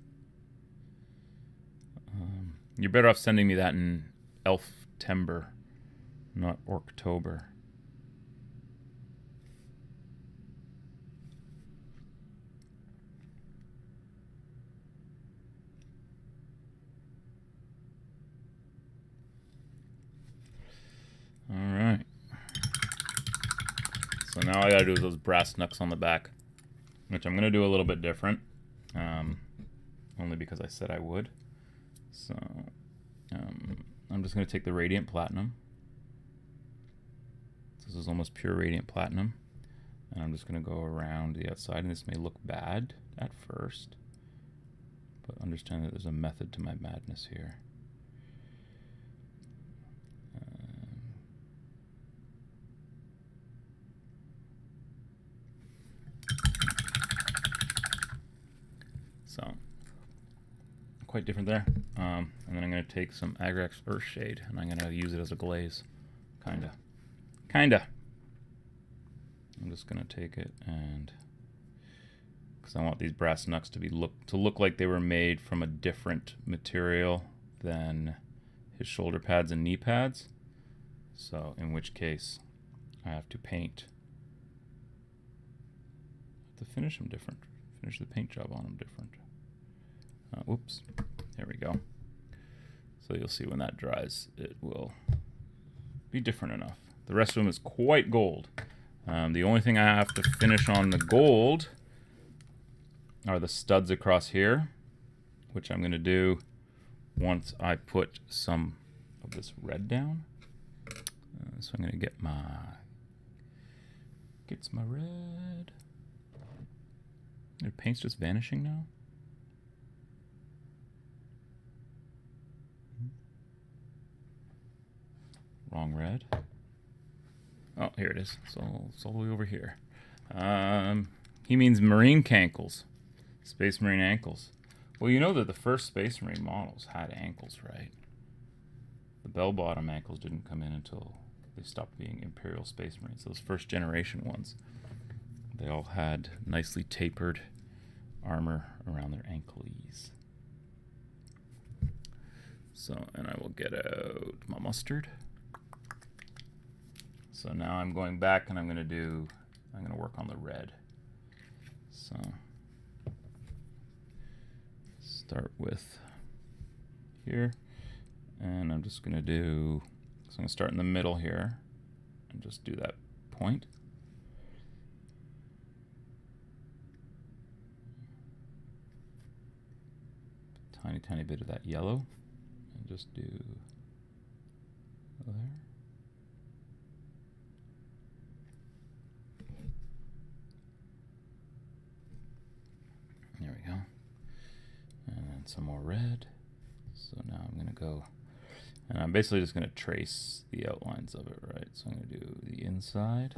You're better off sending me that in Elftember, not ORKTOBER. All right. So now I gotta do those brass knucks on the back, which I'm gonna do a little bit different, only because I said I would. So I'm just gonna take the radiant platinum. This is almost pure radiant platinum, and I'm just gonna go around the outside. And this may look bad at first, but understand that there's a method to my madness here. So, quite different there. And then I'm going to take some Agrax Earthshade, and I'm going to use it as a glaze. Kinda. I'm just going to take it, and because I want these brass knucks to look like they were made from a different material than his shoulder pads and knee pads. So, in which case, I have to paint. I have to finish them different. Finish the paint job on them different. Whoops. There we go. So you'll see when that dries, it will be different enough. The rest of them is quite gold. The only thing I have to finish on the gold are the studs across here, which I'm going to do once I put some of this red down. So I'm going to get my red. The paint's just vanishing now. Wrong red. Oh, here it is. So it's all the way over here. He means marine cankles. Space Marine ankles. Well, you know that the first Space Marine models had ankles, right? The bell-bottom ankles didn't come in until they stopped being Imperial Space Marines. Those first generation ones, they all had nicely tapered armor around their ankles. So, and I will get out my mustard. So now I'm going back and I'm going to work on the red. So start with here, and I'm just going to do, so I'm going to start in the middle here and just do that point. Tiny bit of that yellow, and just do there. There we go. And then some more red. So now I'm going to go, and I'm basically just going to trace the outlines of it, right? So I'm going to do the inside,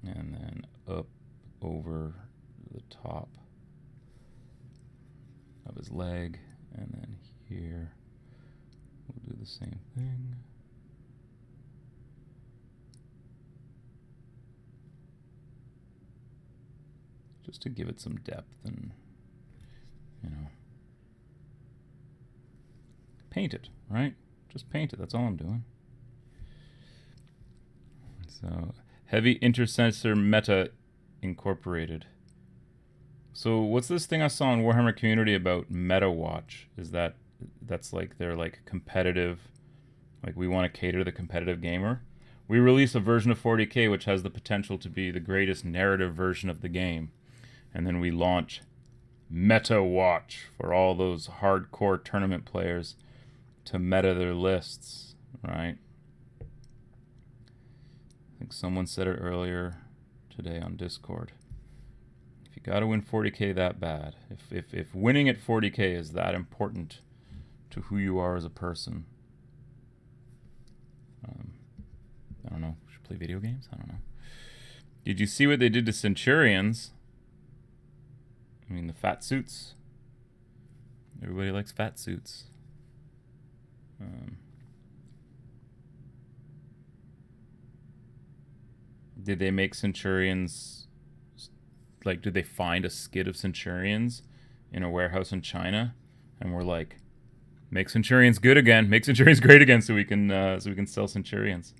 and then up over the top of his leg, and then here we'll do the same thing. Just to give it some depth and, you know, paint it, right? Just paint it, that's all I'm doing. So, heavy intercessor meta incorporated. So what's this thing I saw in Warhammer Community about Meta Watch? That's like they're like competitive, like we want to cater to the competitive gamer. We release a version of 40K which has the potential to be the greatest narrative version of the game. And then we launch Meta Watch for all those hardcore tournament players to meta their lists, right? I think someone said it earlier today on Discord. If you got to win 40K that bad, if winning at 40K is that important to who you are as a person, I don't know. Should play video games? I don't know. Did you see what they did to Centurions? I mean, the fat suits. Everybody likes fat suits. Did they make Centurions? Like, did they find a skid of Centurions in a warehouse in China, and we're like, make Centurions good again, make Centurions great again, so we can sell Centurions.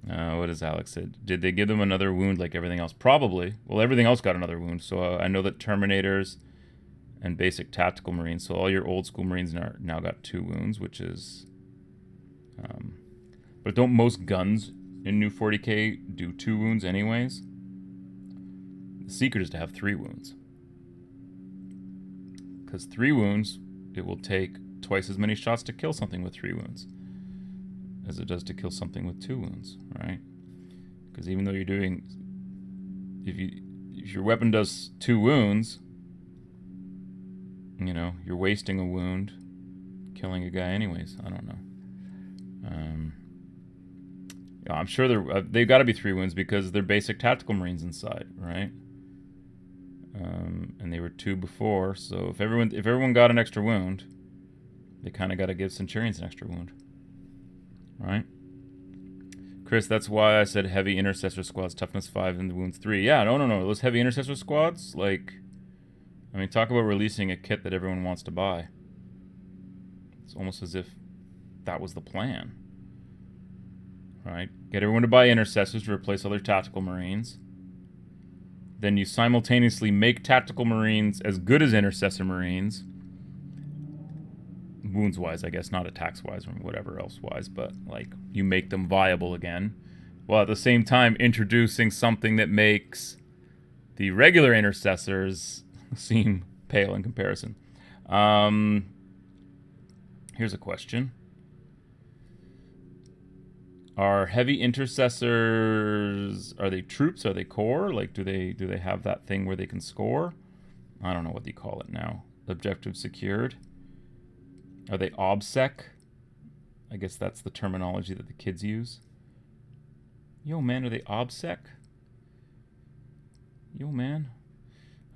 What does Alex said? Did they give them another wound like everything else? Probably. Well, everything else got another wound. So I know that Terminators and basic tactical Marines. So all your old school Marines now got 2 wounds, which is. But don't most guns in new 40k do 2 wounds anyways? The secret is to have 3 wounds. Because 3 wounds, it will take twice as many shots to kill something with 3 wounds as it does to kill something with 2 wounds, right? Because even though you're doing, if your weapon does 2 wounds, you know, you're wasting a wound, killing a guy anyways. I don't know. Yeah, I'm sure they've got to be 3 wounds because they're basic tactical Marines inside, right? And they were 2 before, so if everyone got an extra wound, they kind of got to give Centurions an extra wound. Right? Chris, that's why I said heavy intercessor squads, toughness 5 and the wounds 3. Yeah, no. Those heavy intercessor squads, like, I mean, talk about releasing a kit that everyone wants to buy. It's almost as if that was the plan. Right? Get everyone to buy intercessors to replace other tactical Marines. Then you simultaneously make tactical Marines as good as intercessor Marines. Wounds-wise, I guess, not attacks-wise or whatever else-wise, but, like, you make them viable again, while at the same time introducing something that makes the regular intercessors seem pale in comparison. Here's a question. Are heavy intercessors, are they troops? Are they core? Like, do they have that thing where they can score? I don't know what they call it now. Objective secured. Are they OBSEC? I guess that's the terminology that the kids use. Yo, man, are they OBSEC? Yo, man.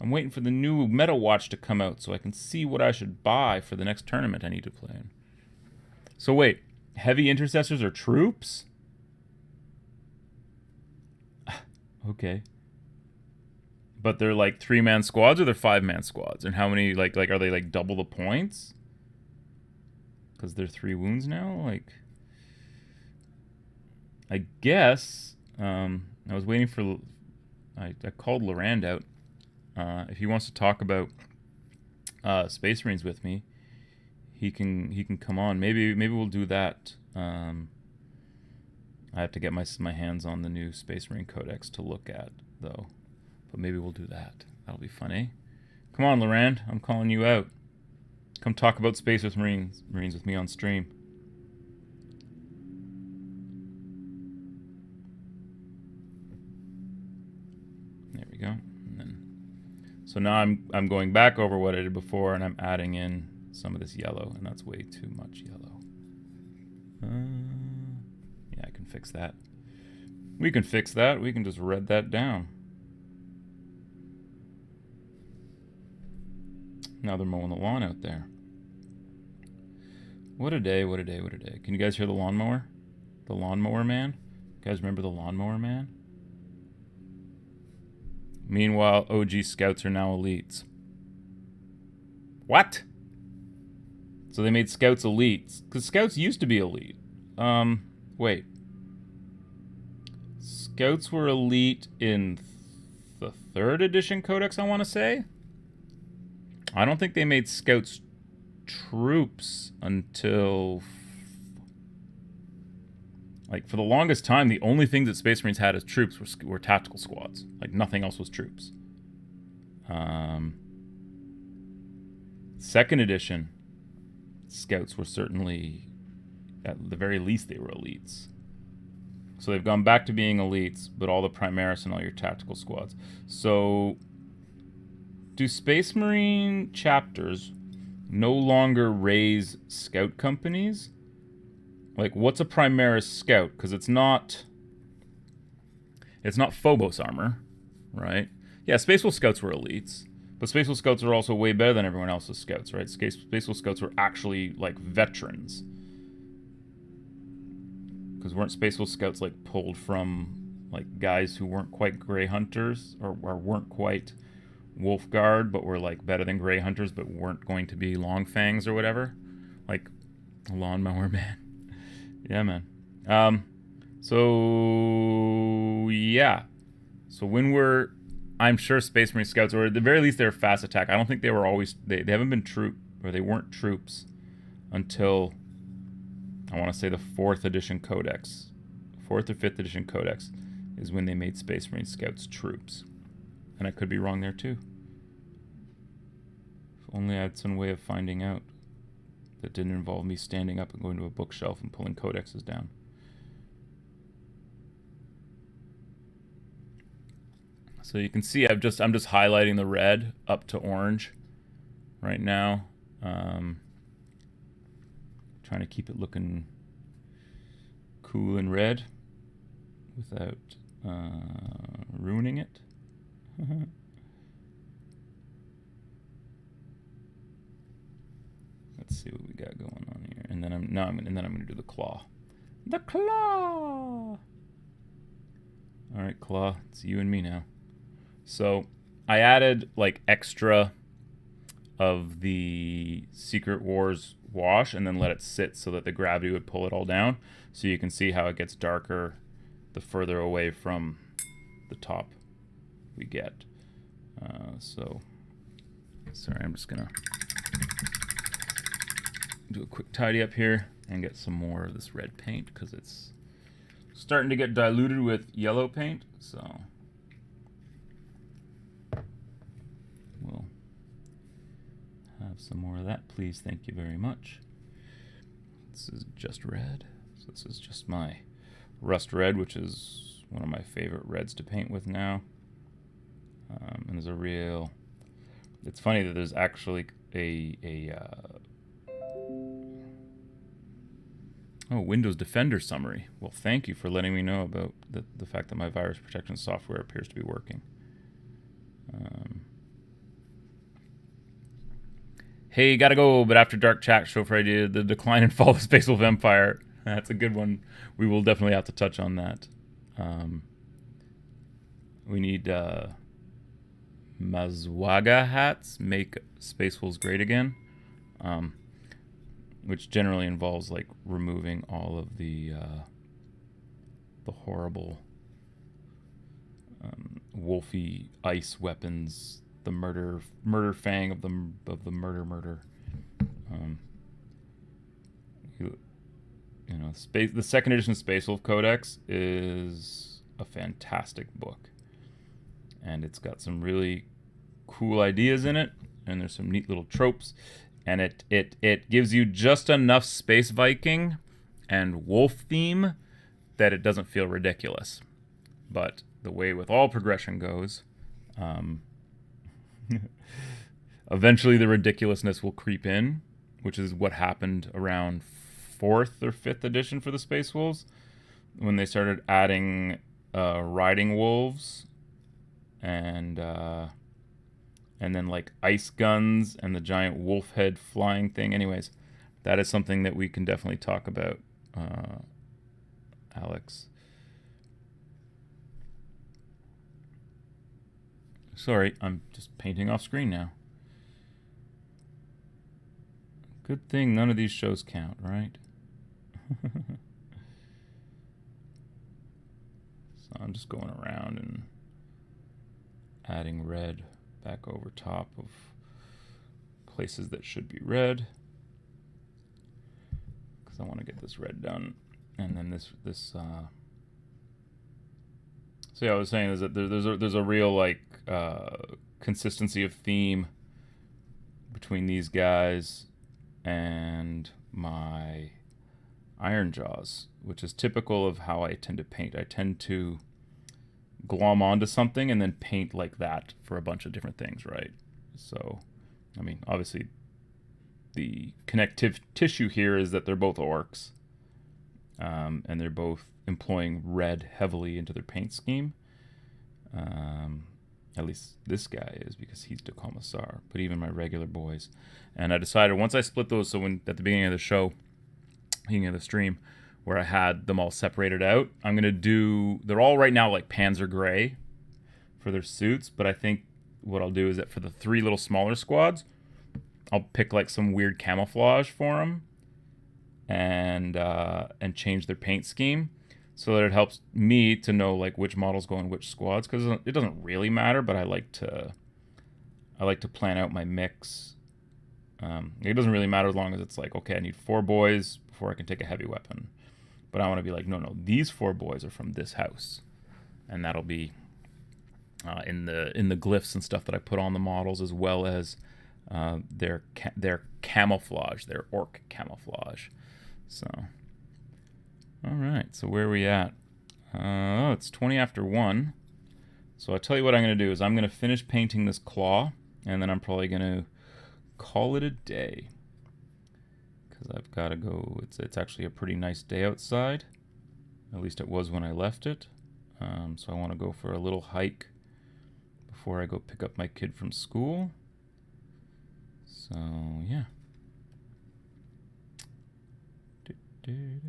I'm waiting for the new Meta Watch to come out so I can see what I should buy for the next tournament I need to play in. So wait, heavy intercessors are troops? Okay. But they're like 3-man squads or they're 5-man squads? And how many, like are they like double the points? Because they're 3 wounds now? Like, I guess, I was waiting for, I called Lorand out. If he wants to talk about Space Marines with me, he can come on. Maybe we'll do that. I have to get my hands on the new Space Marine Codex to look at, though. But maybe we'll do that. That'll be funny. Come on, Lorand. I'm calling you out. Come talk about Space with Marines with me on stream. There we go. And then, so now I'm going back over what I did before, and I'm adding in some of this yellow, and that's way too much yellow. Yeah, I can fix that. We can fix that. We can just red that down. Now they're mowing the lawn out there. What a day, what a day, what a day. Can you guys hear the lawnmower? The lawnmower man? You guys remember the lawnmower man? Meanwhile, OG scouts are now elites. What? So they made scouts elites. Because scouts used to be elite. Wait. Scouts were elite in the 3rd edition codex, I want to say? I don't think they made scouts troops until, like, for the longest time, the only thing that Space Marines had as troops were tactical squads. Like, nothing else was troops. 2nd edition, scouts were certainly, at the very least, they were elites. So they've gone back to being elites, but all the Primaris and all your tactical squads. So, do Space Marine chapters no longer raise scout companies? Like, what's a Primaris scout? Because it's not Phobos armor, right? Yeah, Space Wolf Scouts were elites, but Space Wolf Scouts are also way better than everyone else's scouts, right? Space Wolf Scouts were actually like veterans. Because weren't Space Wolf Scouts like pulled from like guys who weren't quite Grey Hunters or weren't quite Wolf Guard, but were like better than Grey Hunters, but weren't going to be Long Fangs or whatever, like Lawnmower Man. Yeah, man. So yeah. So when we're, I'm sure Space Marine Scouts, or at the very least they're fast attack. I don't think they were always, they haven't been they weren't troops until, I want to say the 4th edition Codex. 4th or 5th edition Codex is when they made Space Marine Scouts troops. And I could be wrong there too. If only I had some way of finding out that didn't involve me standing up and going to a bookshelf and pulling codexes down. So you can see I'm just highlighting the red up to orange right now. Trying to keep it looking cool and red without ruining it. Let's see what we got going on here, and then I'm gonna do the claw. The claw. All right, claw. It's you and me now. So I added like extra of the Secret Wars wash and then let it sit so that the gravity would pull it all down. So you can see how it gets darker the further away from the top we get. So, sorry, I'm just gonna do a quick tidy up here and get some more of this red paint because it's starting to get diluted with yellow paint. So we'll have some more of that, please. Thank you very much. This is just red. So this is just my rust red, which is one of my favorite reds to paint with now. And there's a real, it's funny that there's actually Windows Defender summary. Well, thank you for letting me know about the fact that my virus protection software appears to be working. Hey, gotta go, but after dark chat show for idea, the decline and fall of Space Wolf Empire. That's a good one. We will definitely have to touch on that. We need Mazwaga hats, make Space Wolves great again, which generally involves like removing all of the horrible wolfy ice weapons, the murder fang of the murder. You know, the second edition Space Wolf Codex is a fantastic book, and it's got some really cool ideas in it, and there's some neat little tropes, and it gives you just enough space Viking and wolf theme that it doesn't feel ridiculous. But the way with all progression goes, eventually the ridiculousness will creep in, which is what happened around 4th or 5th edition for the Space Wolves, when they started adding riding wolves and then like ice guns and the giant wolf head flying thing. Anyways, that is something that we can definitely talk about, Alex. Sorry, I'm just painting off screen now. Good thing none of these shows count, right? So I'm just going around and adding red back over top of places that should be red, because I want to get this red done. And then so yeah, I was saying is that there's a real like consistency of theme between these guys and my Iron Jaws, which is typical of how I tend to paint. I tend to glom onto something and then paint like that for a bunch of different things, right? So, I mean, obviously the connective tissue here is that they're both orcs, and they're both employing red heavily into their paint scheme. At least this guy is, because he's de commissar, but even my regular boys. And I decided once I split those, so when at the beginning of the show, beginning of the stream, where I had them all separated out, I'm going to do, they're all right now like Panzer Gray for their suits, but I think what I'll do is that for the 3 little smaller squads, I'll pick like some weird camouflage for them and change their paint scheme so that it helps me to know like which models go in which squads, because it doesn't really matter, but I like to plan out my mix. It doesn't really matter as long as it's like, okay, I need 4 boys before I can take a heavy weapon, but I want to be like, no, these 4 boys are from this house, and that'll be in the glyphs and stuff that I put on the models, as well as their camouflage, their orc camouflage. So, all right. So where are we at? It's 20 after 1. So I'll tell you what I'm going to do is I'm going to finish painting this claw, and then I'm probably going to call it a day, because I've got to go. It's actually a pretty nice day outside. At least it was when I left it. So I want to go for a little hike before I go pick up my kid from school. So, yeah. And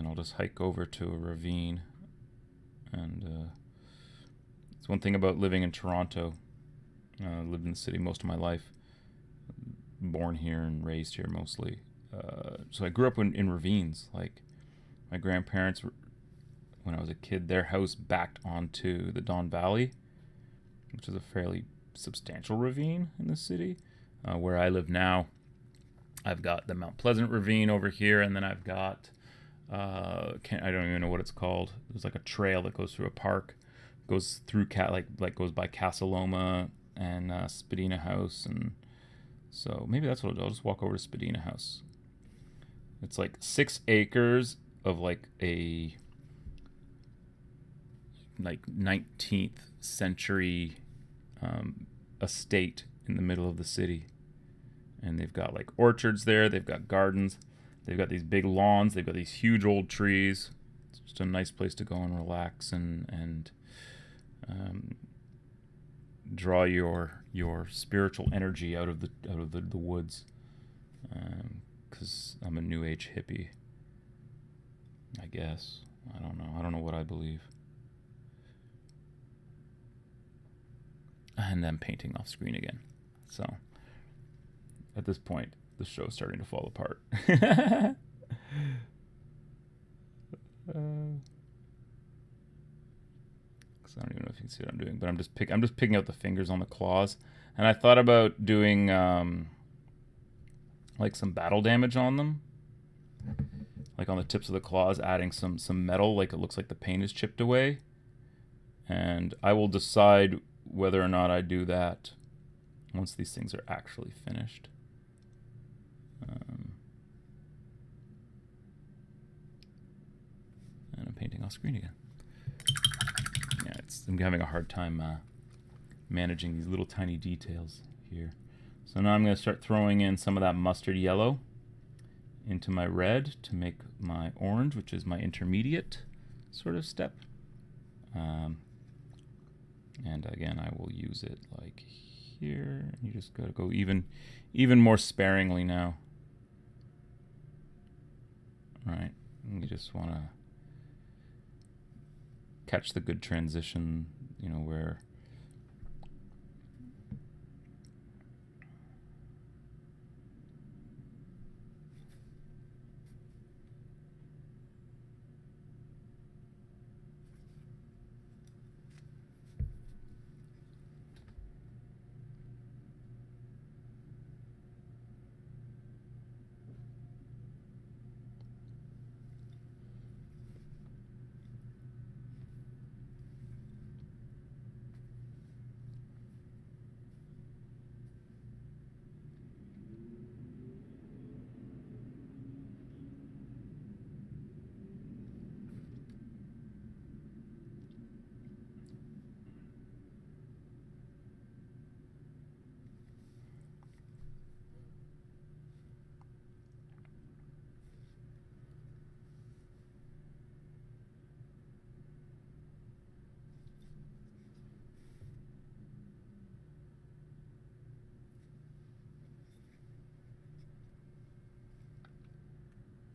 I'll just hike over to a ravine. And it's one thing about living in Toronto. I lived in the city most of my life. Born here and raised here mostly. So I grew up in ravines. Like, my grandparents, when I was a kid, their house backed onto the Don Valley, which is a fairly substantial ravine in the city. Where I live now, I've got the Mount Pleasant ravine over here, and then I've got I don't even know what it's called. There's like a trail that goes through a park, goes through goes by Casa Loma and Spadina House, and so maybe that's what I'll do. I'll just walk over to Spadina House. It's like 6 acres of like a 19th century estate in the middle of the city, and they've got like orchards there, they've got gardens, they've got these big lawns, they've got these huge old trees. It's just a nice place to go and relax and draw your spiritual energy out of the woods, because I'm a new age hippie, I guess. I don't know what I believe. And I'm painting off screen again. So at this point, the show's starting to fall apart. I don't even know if you can see what I'm doing, but I'm just picking out the fingers on the claws. And I thought about doing like some battle damage on them, like on the tips of the claws, adding some metal, like it looks like the paint is chipped away. And I will decide whether or not I do that once these things are actually finished. And I'm painting off screen again. Yeah, I'm having a hard time managing these little tiny details here. So now I'm going to start throwing in some of that mustard yellow into my red to make my orange, which is my intermediate sort of step. And again, I will use it like here. You just got to go even more sparingly now. Right. You just want to catch the good transition, where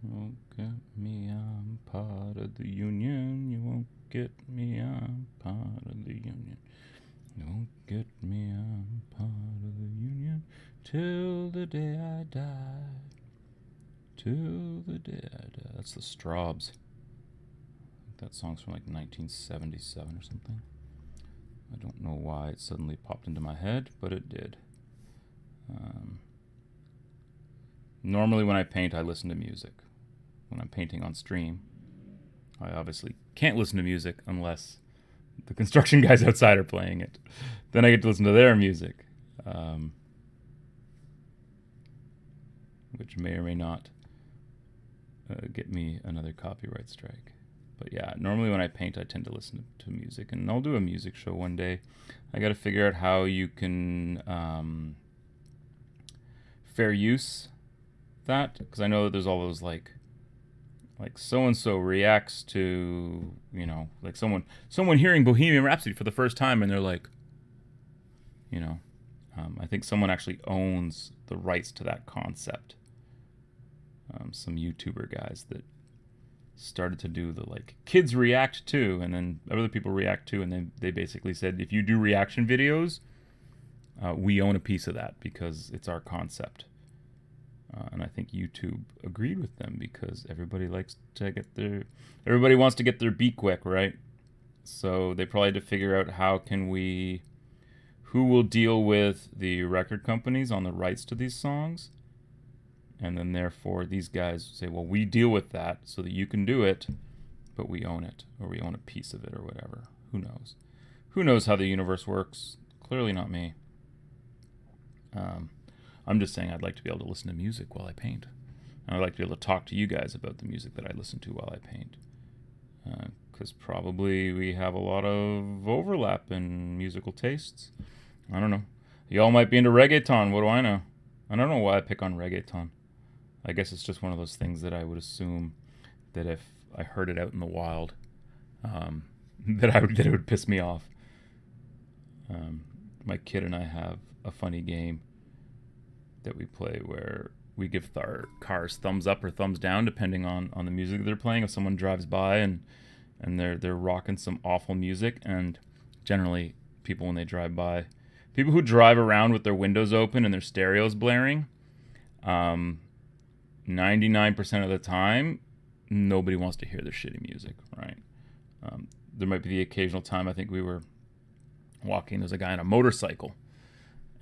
You won't get me, I'm part of the union. You won't get me, I'm part of the union. You won't get me, I'm part of the union. Till the day I die. Till the day I die. That's the Strawbs. That song's from like 1977 or something. I don't know why it suddenly popped into my head, but it did. Normally when I paint, I listen to music. When I'm painting on stream, I obviously can't listen to music unless the construction guys outside are playing it. Then I get to listen to their music, which may or may not get me another copyright strike. But yeah, normally when I paint, I tend to listen to music, and I'll do a music show one day. I got to figure out how you can fair use that, because I know that there's all those like so and so reacts to, you know, like someone hearing Bohemian Rhapsody for the first time, and they're like, you know, I think someone actually owns the rights to that concept. Some YouTuber guys that started to do the like kids react to, and then other people react to, and then they basically said, if you do reaction videos, we own a piece of that because it's our concept. And I think YouTube agreed with them because everybody wants to get their beat quick, right? So they probably had to figure out who will deal with the record companies on the rights to these songs. And then therefore these guys say, well, we deal with that so that you can do it, but we own it, or we own a piece of it, or whatever. Who knows? Who knows how the universe works? Clearly not me. I'm just saying I'd like to be able to listen to music while I paint. And I'd like to be able to talk to you guys about the music that I listen to while I paint. Because probably we have a lot of overlap in musical tastes. I don't know. Y'all might be into reggaeton. What do I know? I don't know why I pick on reggaeton. I guess it's just one of those things that I would assume that if I heard it out in the wild, that it would piss me off. My kid and I have a funny game that we play where we give our cars thumbs up or thumbs down depending on the music that they're playing. If someone drives by and they're rocking some awful music, and generally people when they drive by, people who drive around with their windows open and their stereos blaring, 99% of the time, nobody wants to hear their shitty music, right? There might be the occasional time, I think we were walking, there's a guy on a motorcycle,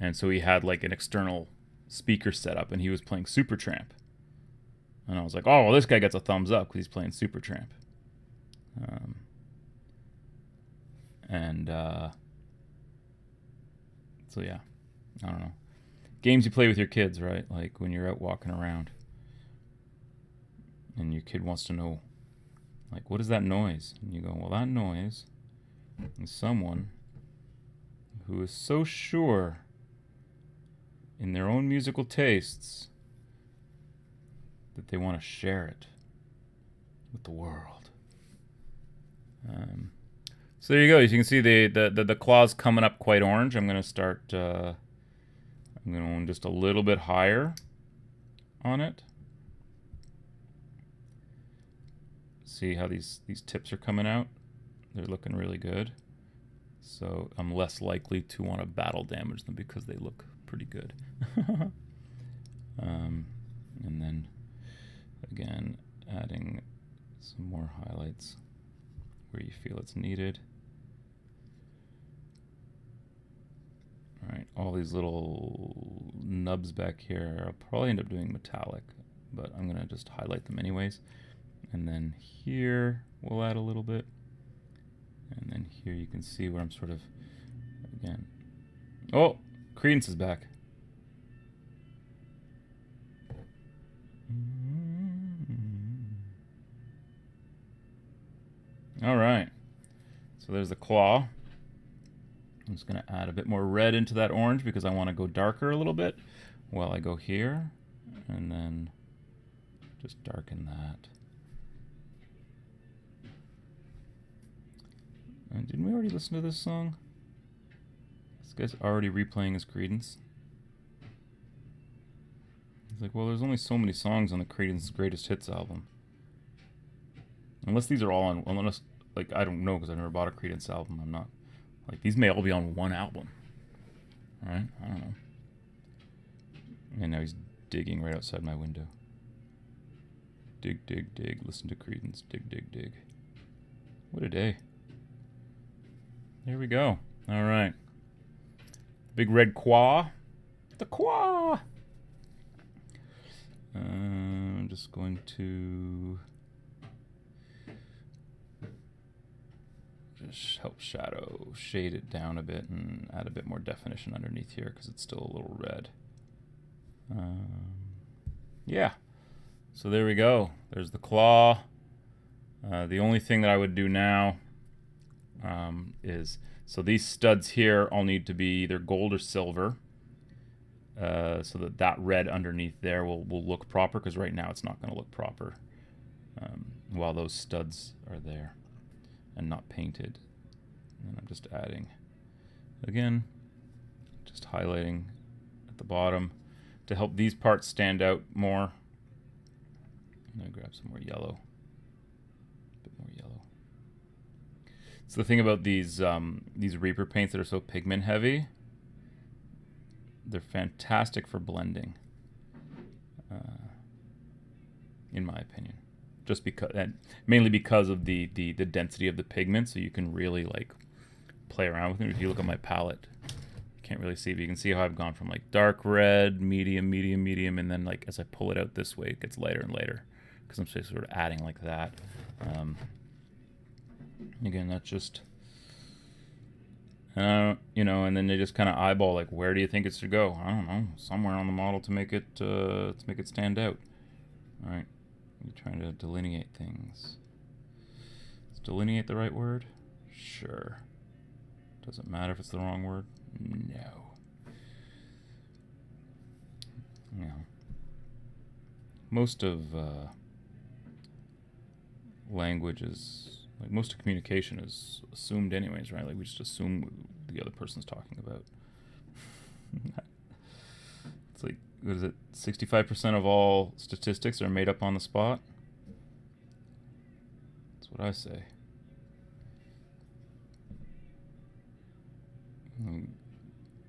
and so he had like an external speaker set up, and he was playing Supertramp. And I was like, oh, well, this guy gets a thumbs up because he's playing Supertramp. So yeah, I don't know. Games you play with your kids, right? Like when you're out walking around and your kid wants to know, like, what is that noise? And you go, well, that noise is someone who is so sure in their own musical tastes that they want to share it with the world. So there you go. As you can see, the claw's coming up quite orange. I'm going to start. I'm going just a little bit higher on it. See how these tips are coming out? They're looking really good. So I'm less likely to want to battle damage them because they look pretty good. And then again, adding some more highlights where you feel it's needed. All right, all these little nubs back here, I'll probably end up doing metallic, but I'm gonna just highlight them anyways. And then here we'll add a little bit, and then here you can see where I'm sort of, again, oh, Credence is back. All right, so there's the claw. I'm just going to add a bit more red into that orange because I want to go darker a little bit while I go here, and then just darken that. And didn't we already listen to this song? This guy's already replaying his Credence. He's like, well, there's only so many songs on the Creedence Greatest Hits album. Unless these are all on, unless, like, I don't know because I never bought a Creedence album. I'm not, like, these may all be on one album. Alright? I don't know. And now he's digging right outside my window. Dig, dig, dig. Listen to Creedence. Dig, dig, dig. What a day. There we go. Alright. Big red quaw. The quaw! I'm just going to just help shade it down a bit and add a bit more definition underneath here because it's still a little red. Yeah. So there we go. There's the claw. The only thing that I would do now is, so these studs here all need to be either gold or silver. So that red underneath there will look proper, because right now it's not going to look proper while those studs are there and not painted. And I'm just adding, again, just highlighting at the bottom to help these parts stand out more. I'm going to grab some more yellow. A bit more yellow. So the thing about these Reaper paints that are so pigment heavy, they're fantastic for blending, in my opinion. Just because, and mainly because of the density of the pigment, so you can really like play around with it. If you look at my palette, you can't really see, but you can see how I've gone from like dark red, medium, medium, medium, and then like as I pull it out this way, it gets lighter and lighter because I'm sort of adding like that. Again, that's just. You know, and then they just kind of eyeball like, where do you think it should go? I don't know, somewhere on the model to make it stand out. All right, you're trying to delineate things. Is delineate the right word? Sure. Does it matter if it's the wrong word? No. Yeah. Most of language is. Like, most of communication is assumed anyways, right? Like, we just assume what the other person's talking about. It's like, what is it? 65% of all statistics are made up on the spot? That's what I say.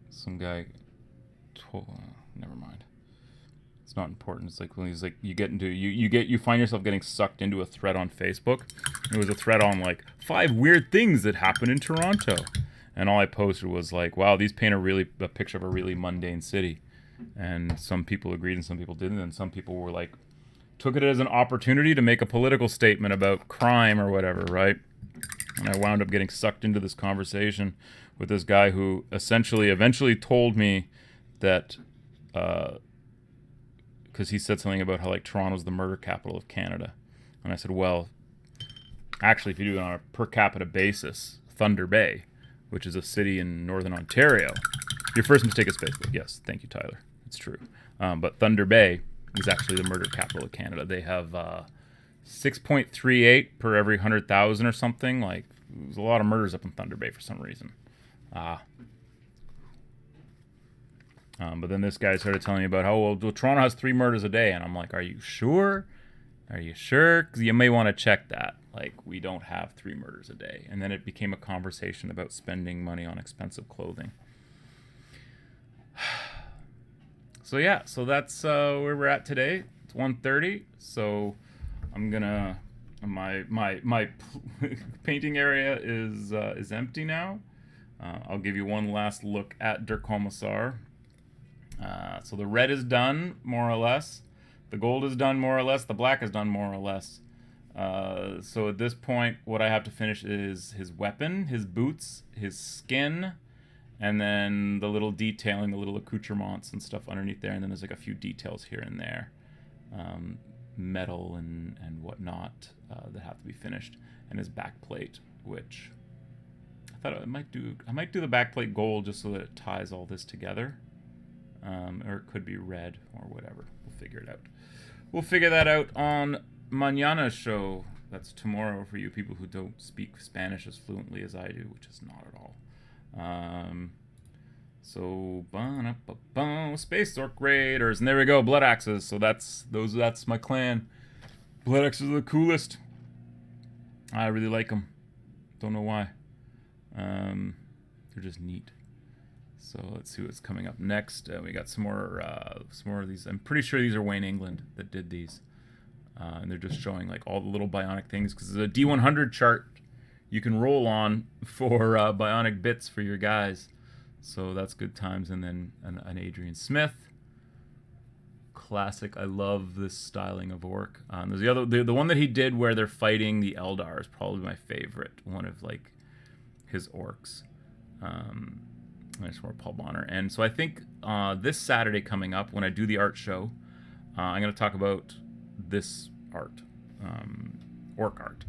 Some guy told... never mind. It's not important. It's like when he's like, you find yourself getting sucked into a thread on Facebook. It was a thread on like 5 weird things that happened in Toronto, and all I posted was like, wow, these paint a picture of a really mundane city. And some people agreed and some people didn't, and some people were like, took it as an opportunity to make a political statement about crime or whatever, right? And I wound up getting sucked into this conversation with this guy who eventually told me that because he said something about how like Toronto's the murder capital of Canada. And I said, well, actually, if you do it on a per capita basis, Thunder Bay, which is a city in northern Ontario, your first mistake is Facebook. Yes, thank you, Tyler. It's true. But Thunder Bay is actually the murder capital of Canada. They have 6.38 per every 100,000 or something. Like, there's a lot of murders up in Thunder Bay for some reason. But then this guy started telling me about how, well, Toronto has 3 murders a day. And I'm like, are you sure? Are you sure? Because you may want to check that. Like, we don't have 3 murders a day. And then it became a conversation about spending money on expensive clothing. So yeah, so that's where we're at today. It's 1:30. So I'm gonna, my painting area is empty now. I'll give you one last look at Der Kommissar. So the red is done, more or less. The gold is done, more or less. The black is done, more or less. So at this point, what I have to finish is his weapon, his boots, his skin, and then the little detailing, the little accoutrements and stuff underneath there. And then there's like a few details here and there, metal and whatnot that have to be finished. And his back plate, which I thought I might do the back plate gold just so that it ties all this together. Or it could be red or whatever. We'll figure it out. We'll figure that out on Mañana's show. That's tomorrow for you people who don't speak Spanish as fluently as I do, which is not at all. So, Space Orc Raiders, and there we go, Blood Axes. So that's my clan. Blood Axes are the coolest. I really like them. Don't know why. They're just neat. So let's see what's coming up next. We got some more of these. I'm pretty sure these are Wayne England that did these, and they're just showing like all the little bionic things because there's a D100 chart you can roll on for bionic bits for your guys. So that's good times. And then an Adrian Smith. Classic. I love this styling of orc. There's the one that he did where they're fighting the Eldar is probably my favorite one of like his orcs. There's more Paul Bonner. And so I think this Saturday coming up when I do the art show, I'm going to talk about this art, orc art.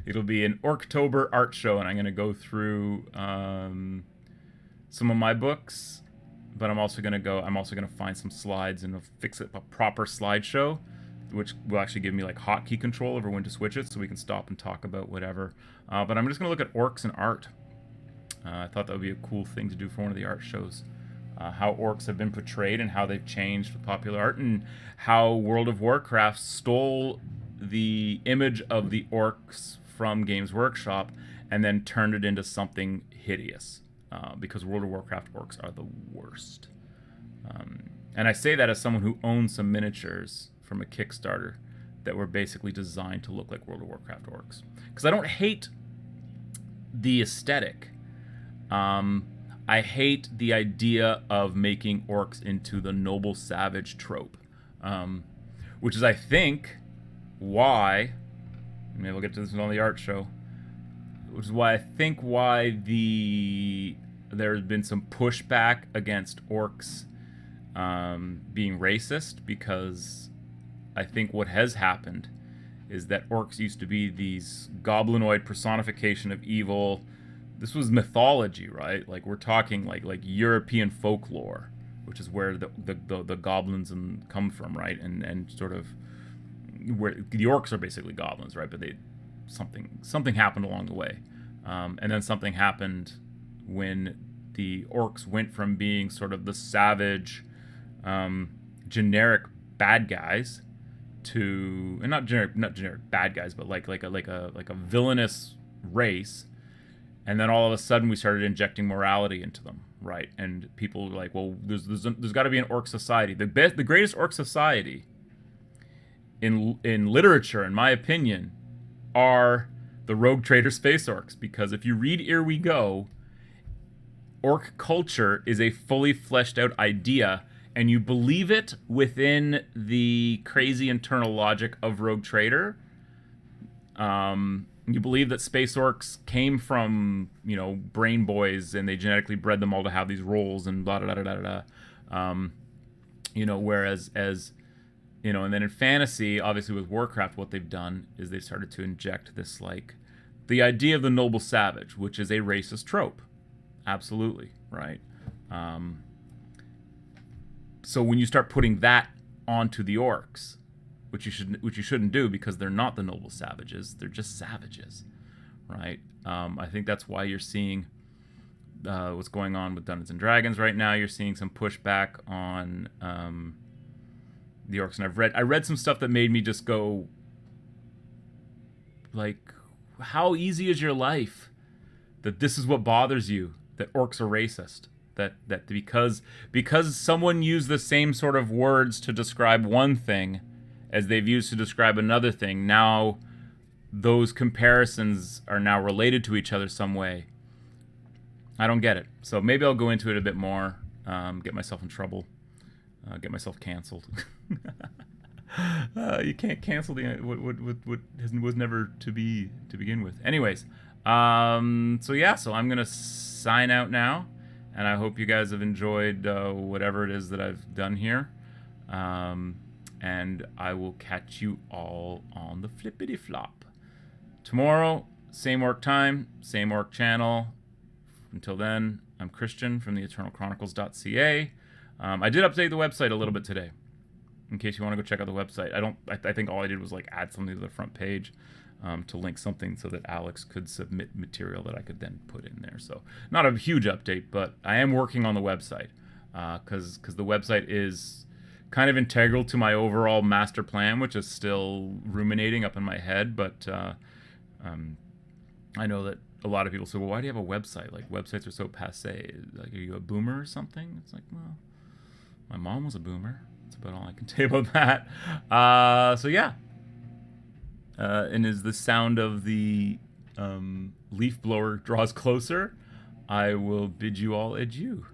It'll be an ORKTOBER art show, and I'm going to go through some of my books, but I'm also going to find some slides and fix it a proper slideshow, which will actually give me like hotkey control over when to switch it, so we can stop and talk about whatever. But I'm just going to look at orcs and art. I thought that would be a cool thing to do for one of the art shows. How orcs have been portrayed and how they've changed with popular art, and how World of Warcraft stole the image of the orcs from Games Workshop and then turned it into something hideous. Because World of Warcraft orcs are the worst. And I say that as someone who owns some miniatures from a Kickstarter that were basically designed to look like World of Warcraft orcs. Because I don't hate the aesthetic. I hate the idea of making orcs into the noble savage trope. Which is, I think, why... Maybe we'll get to this on the art show. Which is why I think there's been some pushback against orcs being racist, because I think what has happened is that orcs used to be these goblinoid personification of evil. This was mythology, right? Like we're talking like European folklore, which is where the goblins come from, right? And sort of where the orcs are basically goblins, right? But something happened along the way, and then something happened when the orcs went from being sort of the savage, generic bad guys to, and not generic bad guys, but like a villainous race, and then all of a sudden we started injecting morality into them, right? And people were like, well, there's got to be an orc society. The greatest orc society in literature, in my opinion, are the Rogue Trader Space Orcs, because if you read Here We Go, orc culture is a fully fleshed out idea, and you believe it within the crazy internal logic of Rogue Trader. You believe that space orcs came from, brain boys, and they genetically bred them all to have these roles and blah blah blah blah blah. Whereas and then in fantasy, obviously with Warcraft, what they've done is they've started to inject this, like, the idea of the noble savage, which is a racist trope. Absolutely, right? So when you start putting that onto the orcs, which you shouldn't do, because they're not the noble savages, they're just savages, right? I think that's why you're seeing what's going on with Dungeons and Dragons right now. You're seeing some pushback on the orcs, and I read some stuff that made me just go, like, how easy is your life that this is what bothers you, that orcs are racist, that because someone used the same sort of words to describe one thing as they've used to describe another thing, now those comparisons are now related to each other some way. I don't get it. So maybe I'll go into it a bit more, get myself in trouble, get myself canceled. You can't cancel what was never to begin with. Anyways, so I'm gonna sign out now, and I hope you guys have enjoyed whatever it is that I've done here, and I will catch you all on the flippity flop tomorrow. Same orc time, same orc channel. Until then, I'm Christian from the Eternal Chronicles.ca. I did update the website a little bit today. in case you want to go check out the website. I think all I did was like add something to the front page to link something so that Alex could submit material that I could then put in there. So not a huge update, but I am working on the website because the website is kind of integral to my overall master plan, which is still ruminating up in my head. But I know that a lot of people say, well, why do you have a website? Like, websites are so passe. Like, are you a boomer or something? It's like, well, my mom was a boomer. That's about all I can say about that. So yeah. And as the sound of the leaf blower draws closer, I will bid you all adieu.